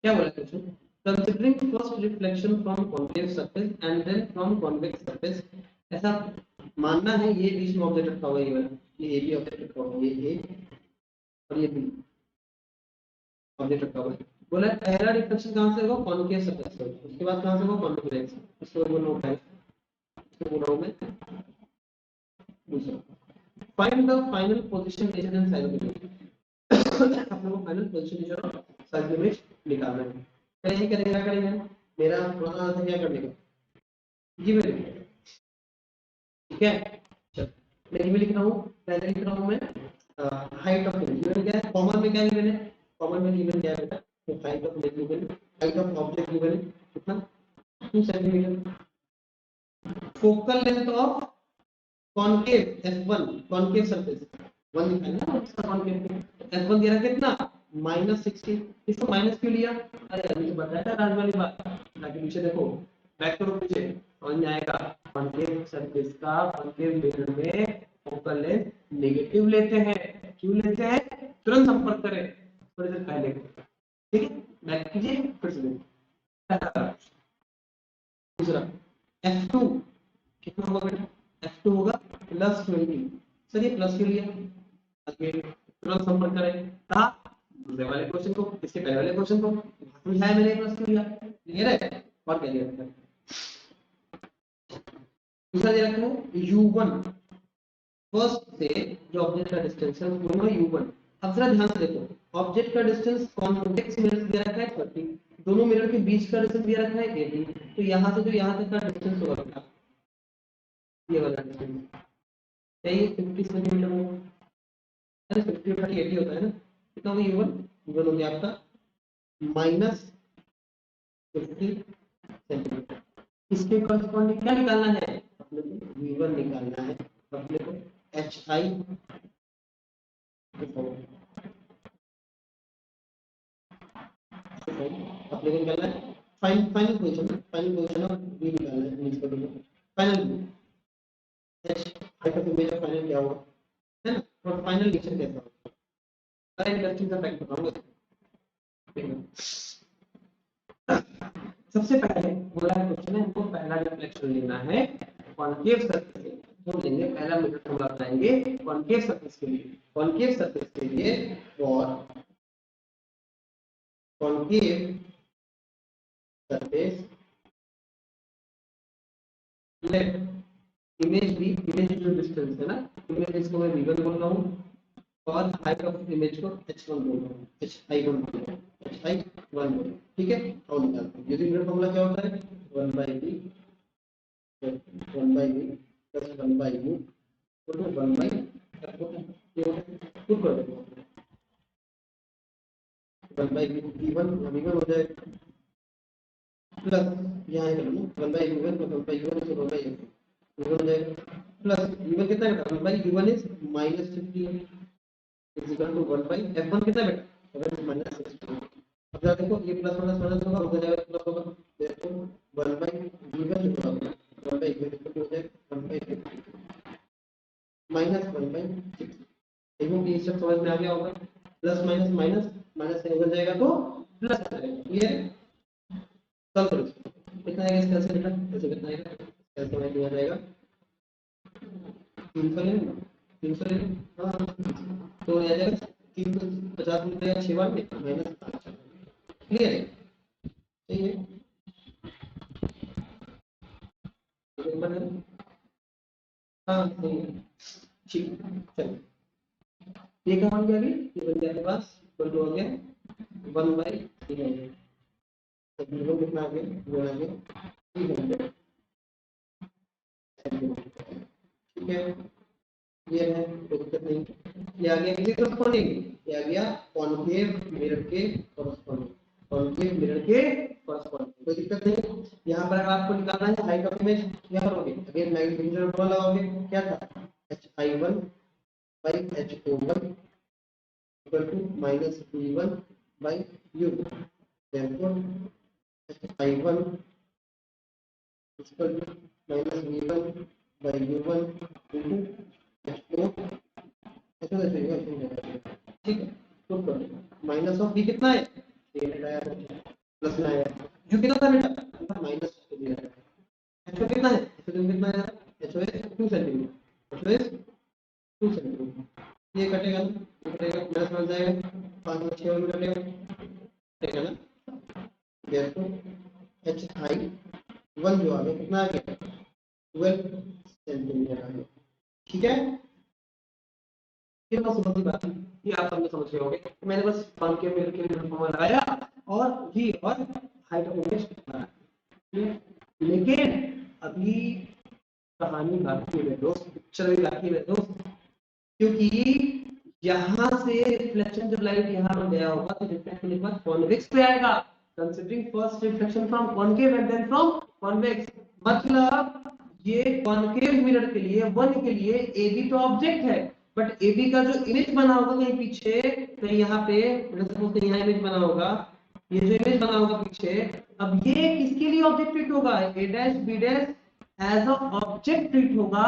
Speaker 1: क्या बोला question, considering first reflection from concave surface and then from convex surface, ऐसा मानना है ये बीच में ऑब्जेक्ट रखा हुआ है, ये भी ऑब्जेक्ट रखा हुआ है, ये और ये भी ऑब्जेक्ट रखा हुआ है। बोला पहला रिफ्लेक्शन कहां से होगा, कॉन्केव सरफेस से, उसके बाद कहां से होगा, कॉन्वेक्स, इसको बोल रहा हूं पहले, इसको बोल रहा हूं मैं दूसरा। Find the final position measure in size of image, हम लोग final position measure of size of image निकालना है। पहले करेंगे क्या करेंगे, मेरा पुराना था क्या करने का, गिवन, ठीक है, चल मैं गिवन लिख रहा हूं, पहले लिख रहा हूं मैं हाइट ऑफ इमेज, गिवन क्या है, कॉमन में क्या गिवन है, कॉमन में गिवन क्या है बेटा, तो height of image given, height of object given है कितना, 2 centimetre, focal length of concave f1, concave surface 1 निकालना है उसका कॉनकेव पे, f1 दिया कितना -60, इसको माइनस क्यों लिया, अरे अभी तो बताया था राज वाली बात, ताकि पीछे देखो, बैक करो पीछे समझ में आएगा। कॉनकेव सरफेस का कॉनकेव मिरर में फोकल लेंथ नेगेटिव लेते हैं, क्यों लेते हैं, तुरंत संपर्क करें थोड़ी देर पहले, ठीक है, बैक कीजिए फिर से देखिए। दूसरा f2 कितना होगा बेटा, f2 होगा +20, सर ये प्लस क्यों लिया, आगे तुरंत संपर्क करें, कहा दूसरे वाले क्वेश्चन को, इसके पहले वाले क्वेश्चन को समझाया मैंने, प्लस क्यों लिया, क्लियर है, और क्या दिया था, दूसरा दे रखा है u1, फर्स्ट से जो ऑब्जेक्ट का डिस्टेंस है वो है u1। अब जरा ध्यान से देखो, ऑब्जेक्ट का डिस्टेंस कॉन्वेक्स मिरर से दिया रखा है 30, दोनों मिरर के बीच का डिस्टेंस दिया रखा है 18, तो यहां से जो यहां तक का डिस्टेंस होगा ये वाला डिस्टेंस, चाहिए 50 सेंटीमीटर होगा, 50 30 80 होता है ना, कितना होगा u1 u1 हो गया आपका -50 सेंटीमीटर। इसके कॉरस्पॉन्डिंग क्या निकालना है अपने को, v1 निकालना है अपने को, hi अपने को निकालना है फाइनल पोजीशन ऑफ v निकालना है, final h height of image of final क्या होगा है ना, और फाइनल रिएक्शन कैसा होगा। अरे इंटरेस्टिंग सा फैक्ट बताऊंगा। सबसे पहले बोला है क्वेश्चन है हमको पहला रिफ्लेक्शन लेना है कॉनकेव सरफेस से, तो लेंगे पहला मेथड हम अपनाएंगे कॉनकेव सरफेस के लिए। कॉनकेव सरफेस के लिए और कॉनकेव सरफेस लेट इमेज भी, इमेज जो डिस्टेंस है ना, इमेज इसको मैं v1 बोल रहा हूं और हाइट ऑफ इमेज को h1 बोल रहा हूं, hi1 बोल रहा हूं, hi1 बोल रहा हूं, ठीक है। और निकालते हैं यूजिंग यूनिट फार्मूला क्या होता है 1/v 1/v plus 1/u तो 1/f ये पुट कर दो 1/v v1 v1 हो जाएगा प्लस यहाँ है ना 1/v1 plus 1/u1 तो 1/f v1 हो जाएगा प्लस v1 कितना बेटा 1/u1 is -50 is equal to 1/f1 कितना बेटा अगर -60। अब जरा देखो ये प्लस माइनस माइनस होगा हो जाएगा प्लस होगा, देखो 1/v1 कितना होगा 1/v1 हो जाएगा 1/50 माइनस 1/6। देखो ये सब समझ में आ गया होगा, प्लस माइनस माइनस माइनस से हो जाएगा तो प्लस आ जाएगा, क्लियर। सॉल्व करो कितना आएगा इसका आंसर बेटा, ऐसे कितना आएगा ऐसे में दिया जाएगा 300 ले 300 ले हां तो आ जाएगा 350 में जाएगा 6 बार में माइनस 5, क्लियर है सही है। हाँ सही है ठीक चलो ये क्या बन गया अभी, ये बन गया आपके पास इक्वल टू हो गया 1/3 हो गया, तो बिल्कुल कितना आ गया वो आ गया 300 ठीक है। ये है कोई दिक्कत नहीं, ये आ गया किसके कॉरस्पॉन्डिंग, ये आ गया कॉनकेव मिरर के कॉरस्पॉन्डिंग, कॉनकेव मिरर के कॉरस्पॉन्डिंग, कोई दिक्कत नहीं। यहाँ पर आपको निकालना है हाइट ऑफ इमेज, क्या करोगे अगेन मैग्नीफिकेशन फॉर्मूला लगाओगे, क्या था hi1 by h01 equal to minus v1 by u, therefore hi1 is equal to minus v1 by u1 into h2 ठीक है। तो माइनस ऑफ v कितना है प्लस में आया, u कितना था बेटा माइनस दिया है, h2 कितना है h2 कितना है h2 2 सेंटीमीटर, h2 2 सेंटीमीटर, ये कटेगा ना ये कटेगा प्लस बन जाएगा 5 में 6 में कटेगा ना, देखो hi1 जो आ गया कितना आ गया 12 सेंटीमीटर आ गया, ठीक है। कितना समझ बात ये आप समझ गए होंगे, मैंने बस कॉनकेव मिरर के लिए फॉर्मूला लगाया और v और हाइट ऑफ इमेज बनाया, लेकिन अभी कहानी बाकी है दोस्त, पिक्चर भी बाकी है दोस्त, क्योंकि यहां से रिफ्लेक्शन जब लाइट यहां पर गया होगा तो रिफ्लेक्ट होने के बाद कॉन्वेक्स पे आएगा, considering first reflection from concave and then from convex, मतलब ये कॉनकेव मिरर के लिए वन के लिए AB तो ऑब्जेक्ट है, बट AB का जो इमेज बना होगा कहीं पीछे कहीं यहाँ पे सपोज यहाँ इमेज बना होगा, ये जो इमेज बना होगा पीछे, अब ये किसके लिए ऑब्जेक्ट ट्रीट होगा A dash B dash as a object treat होगा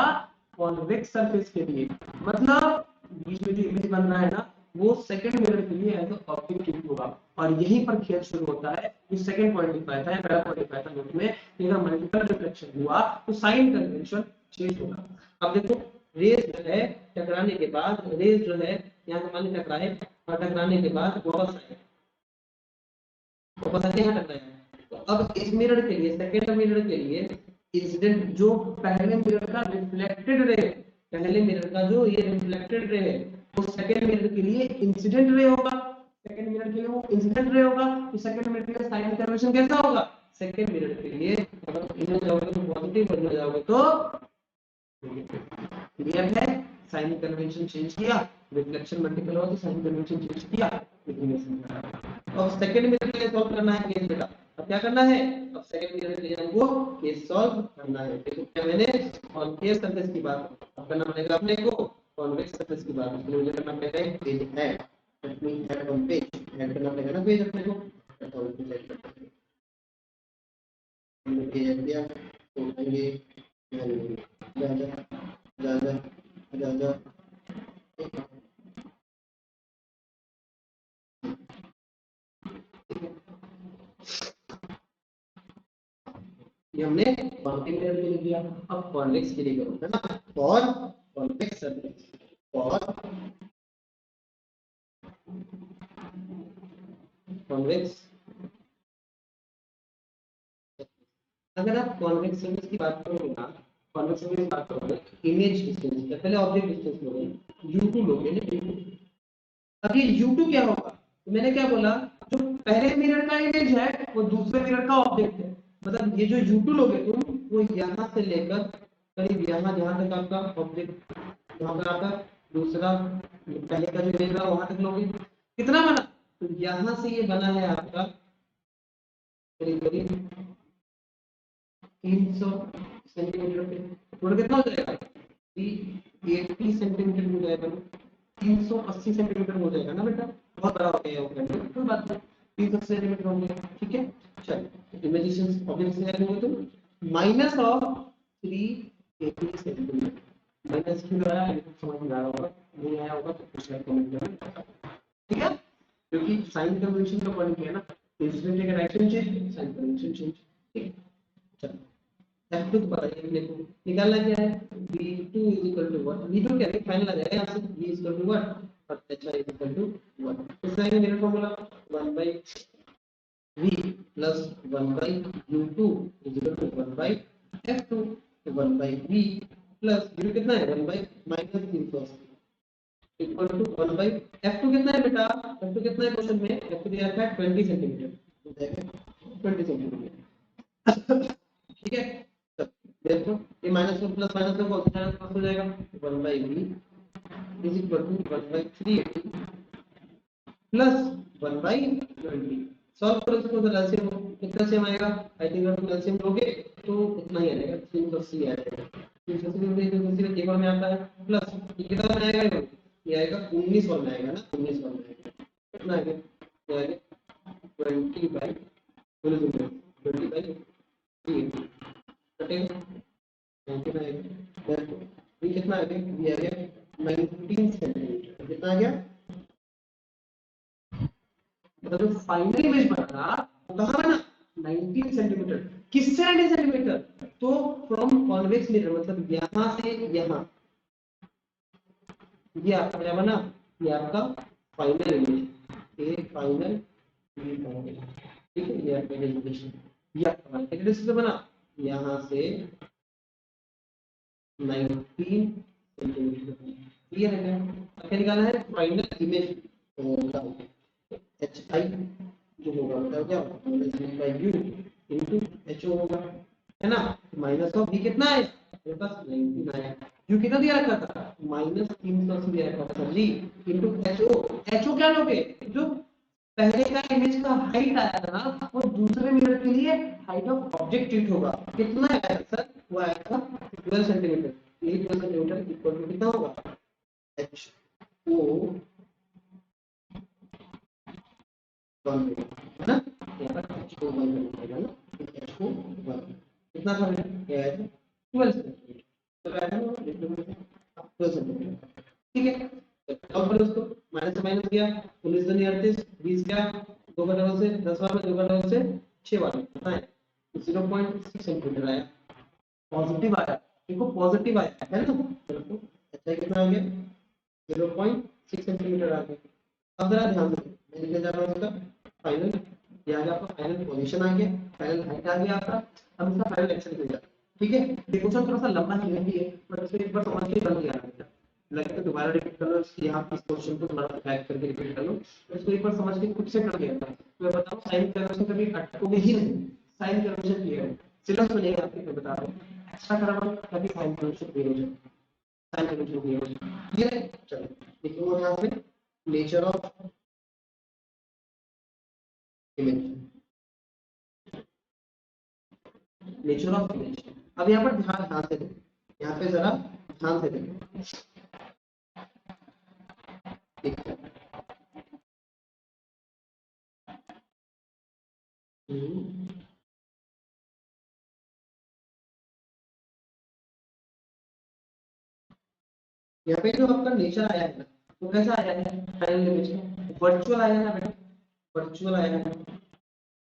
Speaker 1: कॉन्वेक्स सरफेस के लिए, मतलब बीच में जो इमेज बन रहा है ना वो सेकंड मिरर के लिए एज अ ऑब्जेक्ट ट्रीट होगा, और यहीं पर खेल शुरू होता है। ये सेकंड पॉइंट लिखा था, पहला पॉइंट लिखा था नोट में, अगर मल्टीपल रिफ्लेक्शन हुआ तो साइन कन्वेंशन चेंज होगा। अब देखो रेज जो है टकराने के बाद, रेज जो है यहाँ से मान टकराए और टकराने के बाद वापस आके यहाँ टकराया, तो अब इस मिरर के लिए सेकंड मिरर के लिए इंसिडेंट जो पहले मिरर का रिफ्लेक्टेड रे, पहले मिरर का जो ये रिफ्लेक्टेड रे है वो सेकंड मिरर के लिए इंसिडेंट रे होगा, सेकंड मिरर के लिए वो इंसिडेंट रे होगा, तो सेकंड मिरर के लिए साइन कन्वेंशन कैसा होगा, सेकंड मिरर के लिए अगर इधर जाओगे तो पॉजिटिव, उधर जाओगे तो क्लियर है, साइन कन्वेंशन चेंज किया रिफ्लेक्शन मल्टीपल हुआ तो साइन कन्वेंशन चेंज किया, इंक्लिनेशन करा। अब सेकंड मिरर के लिए सॉल्व करना है केस बेटा। अब क्या करना है, अब सेकंड मिरर के लिए हमको केस सॉल्व करना है। देखो क्या मैंने कॉन्केव सरफेस की बात अब करना पड़ेगा अपने को, कॉन्वेक्स सरफेस की बात इसलिए मुझे करना पड़ेगा page add, that means add on page, add करना पड़ेगा ना पेज अपने को, तो पेज ऐड करना पड़ेगा। हमने पेज ऐड किया तो करेंगे जा जा जा जा जा ये हमने कॉन्केव मिरर के लिए किया। अब कॉन्वेक्स के लिए करो है ना, for convex surface, for convex. अगर आप कॉन्वेक्स सरफेस की बात करोगे ना, कॉन्वेक्स सरफेस की बात करोगे, इमेज डिस्टेंस या पहले ऑब्जेक्ट डिस्टेंस लोगे, u2 लोगे ना, u2। अब ये u2 क्या होगा, तो मैंने क्या बोला, जो पहले मिरर का इमेज है वो दूसरे मिरर का ऑब्जेक्ट है। मतलब ये जो u2 लोगे तुम, वो यहाँ से लेकर करीब यहाँ जहाँ तक आपका ऑब्जेक्ट, यहाँ पर आपका दूसरा पहले का जो इमेज है वहां तक लोगे। कितना बना, तो यहाँ से ये बना है आपका करीब करीब 300 सेंटीमीटर पे, टोटल कितना हो जाएगा, 380 सेंटीमीटर हो जाएगा, 380 सेंटीमीटर हो जाएगा ना बेटा, बहुत बड़ा हो गया होगा, कोई बात नहीं, 380 सेंटीमीटर हो गया, ठीक है। चलो इमेजिनेशन ऑब्जेक्ट से आएंगे तो माइनस ऑफ 380 सेंटीमीटर, माइनस क्यों आया है समझ में आ रहा होगा, नहीं आया होगा तो कुछ कमेंट करना, ठीक है, क्योंकि साइन कन्वेंशन का पॉइंट है ना, इंसिडेंट का direction change, sign convention change, ठीक है। चलो F2 तो पता है अपने को, निकालना क्या है, V2 is equal to what, V2 क्या है फाइनल आ जाएगा यहाँ से, V is equal to what, और HI is equal to 1। इस लाइन में मेरा formula 1 by V plus 1 by U2 is equal to 1 by F2, तो 1 by V plus U कितना है 1 by minus 380 equal to 1 by F2 कितना है बेटा, F2 कितना है क्वेश्चन में, F2 दिया था 20 सेंटीमीटर, हो जाएगा 20 सेंटीमीटर, ठीक है। देखो ये माइनस में प्लस माइनस में प्लस हो जाएगा, 1 by v is equal to 1 by 380 plus 1 by 20। Solve करो इसको तो एलसीएम कितना सेम आएगा, आई थिंक अगर एलसीएम लोगे तो इतना ही आएगा, 380 आएगा, 380 एक बार में आता है, प्लस ये कितना में आएगा, ये आएगा 19 वाला में आएगा ना, 19 वाला में आएगा, कितना आएगा, ये आएगा 20 by 20 by 380 कटेगा 19 आएगा, ये कितना आ गया, ये आ गया 19 सेंटीमीटर, कितना आ गया, मतलब जो फाइनल इमेज बना वो कहाँ बना 19 सेंटीमीटर, किससे 19 सेंटीमीटर, तो फ्रॉम कॉन्वेक्स मिरर, मतलब यहाँ से यहाँ, ये आपका क्या बना, ये आपका फाइनल इमेज, ये फाइनल इमेज, ठीक है, ये आपका डेफिनेशन, ये आपका किस से बना, यहाँ से 19 सेंटीमीटर, क्लियर है क्या, अब क्या निकालना है फाइनल इमेज होगा, एच आई जो होगा बताओ क्या होगा, by u into H O होगा, है ना, माइनस ऑफ v कितना है मेरे पास 19 आया, यू कितना दिया रखा था माइनस 380 दिया रखा था जी, इनटू एच ओ क्या लोगे, जो पहले का इमेज का हाइट आया था ना, वो दूसरे मिरर के लिए हाइट ऑफ ऑब्जेक्ट ट्रीट होगा, कितना आया सर, वो आया था 12 सेंटीमीटर, ये 12 सेंटीमीटर इक्वल टू कितना होगा, एच ओ 1 है ना, यहाँ पर एच ओ 1 बनेगा ना, एच ओ 1 कितना था ये आया था 12 सेंटीमीटर, तो आया था ना 12 सेंटीमीटर, ठीक है। अब फिर उसको माइनस माइनस किया, 19 दूनी 38, 20 क्या 2 का डबल से 10 वाला 2 का डबल से 6 वाला कितना है 0.6 सेंटीमीटर आया, पॉजिटिव आया, देखो पॉजिटिव आया है ना, तो अच्छा कितना आ गया 0.6 सेंटीमीटर आ गया। अब जरा ध्यान दो, मैं लिखने जा रहा हूं इसका फाइनल, ये आ गया आपका फाइनल पोजीशन आ गया, फाइनल हाइट आ गया आपका, अब इसका फाइनल एक्शन हो जाए, ठीक है। ये क्वेश्चन थोड़ा सा लंबा नहीं है, पर इसको एक बार समझ के कर लिया है, लगे तो दोबारा रिपीट कर लो, यहाँ इस क्वेश्चन को थोड़ा बैक करके रिपीट कर लो, इसको एक बार समझ के खुद से कर लिया था, तो मैं बताऊं साइन कन्वर्जन कभी अटकोगे ही नहीं, साइन कन्वर्जन क्लियर है, सिलेबस में नहीं आती, मैं बता रहा हूं एक्स्ट्रा करना कभी साइन कन्वर्जन क्लियर हो जाए, साइन कन्वेंशन की इमेज। क्लियर है? चलो लिखूंगा यहाँ पे nature of image, nature of image. अब यहाँ पर ध्यान से देखो, यहाँ पे जरा ध्यान से देखो, यहाँ पे जो आपका नेचर आया है ना, वो कैसा आया है? फाइनल इमेज में वर्चुअल आया है ना बेटा, वर्चुअल आया है,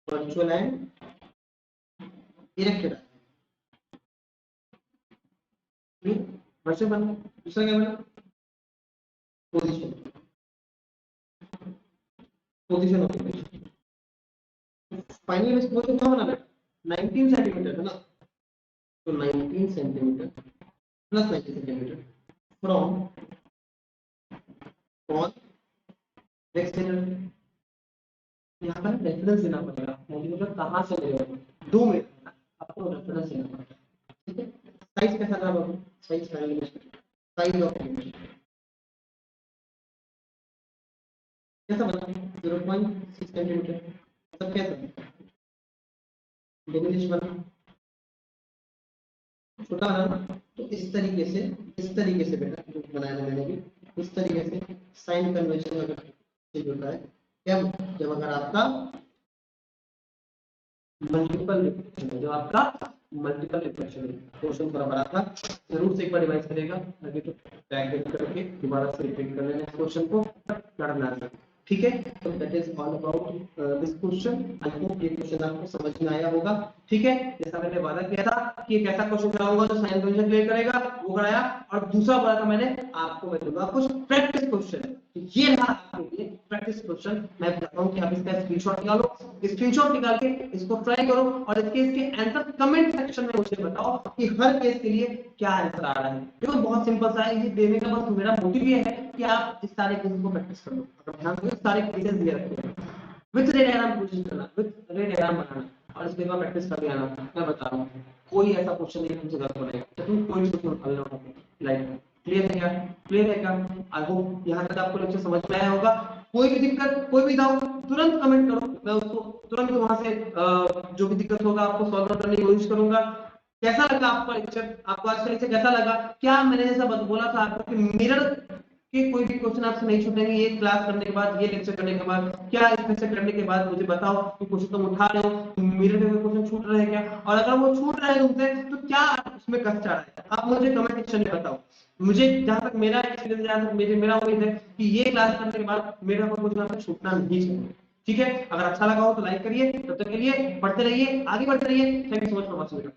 Speaker 1: वर्चुअल एंड इरेक्टेड। वर्चुअल बना, दूसरा क्या बना? Position, position of image. Final image को कितना बना है? 19 सेंटीमीटर है ना, तो 19 सेंटीमीटर प्लस 19 सेंटीमीटर फ्रॉम कौन रेक्टेंगल। यहाँ पर रेफरेंस देना पड़ेगा, सेंटीमीटर कहाँ से ले रहे हो, 2 मीटर आपको रेफरेंस देना पड़ेगा। ठीक है, साइज कैसा था बाबू? Size final image, size of image कैसा बना? 0.6 सेंटीमीटर। सब कैसा डिमिनिश बना, छोटा बना। तो इस तरीके से बेटा जो बनाया मैंने भी, इस तरीके से साइन कन्वेंशन अगर चीज होता है जब अगर आपका मल्टीपल रिफ्लेक्शन है, जो आपका मल्टीपल रिफ्लेक्शन है, क्वेश्चन बराबर आता जरूर से एक बार रिवाइज करेगा, आगे तो बैक करके दोबारा से रिपीट कर लेना इस क्वेश्चन को, लड़ना है। ठीक है, तो that is all about this question. I hope ये क्वेश्चन आपको समझ में आया होगा। ठीक है, जैसा मैंने वादा किया था कि एक ऐसा क्वेश्चन कराऊंगा जो साइन कन्वेंशन क्लियर करेगा, वो कराया। और दूसरा बोला था मैंने आपको, मैं दूंगा कुछ प्रैक्टिस क्वेश्चन। ये रहा आपके लिए प्रैक्टिस क्वेश्चन। मैं बताता हूं कि आप इसका स्क्रीनशॉट निकालो, स्क्रीनशॉट निकाल के इसको ट्राई करो और इसके आंसर कमेंट सेक्शन में मुझे बताओ कि हर केस के लिए क्या आंसर आ रहा है। देखो बहुत सिंपल सा है, ये देने का बस मेरा मोटिव ये है कि आप इस सारे केसेस को प्रैक्टिस कर लो। अगर ध्यान से सारे केसेस दिए रखो, विद रेड डायग्राम कोशिश करना, विद रेड डायग्राम बनाना और इसके बाद प्रैक्टिस कर लेना। मैं बता रहा हूं कोई ऐसा क्वेश्चन नहीं तुमसे गलत बनेगा, तो तुम कोई भी क्वेश्चन हल ना लाइक। क्लियर है क्या? क्लियर है क्या? आई होप यहां तक आपको लेक्चर समझ में आया होगा। कोई भी दिक्कत, कोई भी डाउट तुरंत कमेंट करो, मैं उसको तुरंत वहां से जो भी दिक्कत होगा आपको सॉल्व करने की कोशिश करूंगा। कैसा लगा आपका लेक्चर? आपको आज का लेक्चर कैसा लगा? क्या मैंने जैसा बोला था आपको कि मिरर कि कोई भी क्वेश्चन आपसे नहीं छूटेंगे ये क्लास करने के बाद, ये लेक्चर करने के बाद? क्या इस लेक्चर करने के बाद मुझे बताओ कि क्वेश्चन तुम उठा रहे हो, मेरे पे कोई क्वेश्चन छूट रहे हैं क्या? और अगर वो छूट रहे हैं तुमसे तो क्या उसमें कष्ट आ रहा है, आप मुझे कमेंट सेक्शन में बताओ। मुझे जहां तक मेरा एक्सपीरियंस, जहां तक मेरा उम्मीद है कि ये क्लास करने के बाद मेरा कोई क्वेश्चन आपसे छूटना नहीं चाहिए। ठीक है, अगर अच्छा लगा हो तो लाइक करिए, तब तक के लिए पढ़ते रहिए, आगे बढ़ते रहिए। Thank you so much for watching.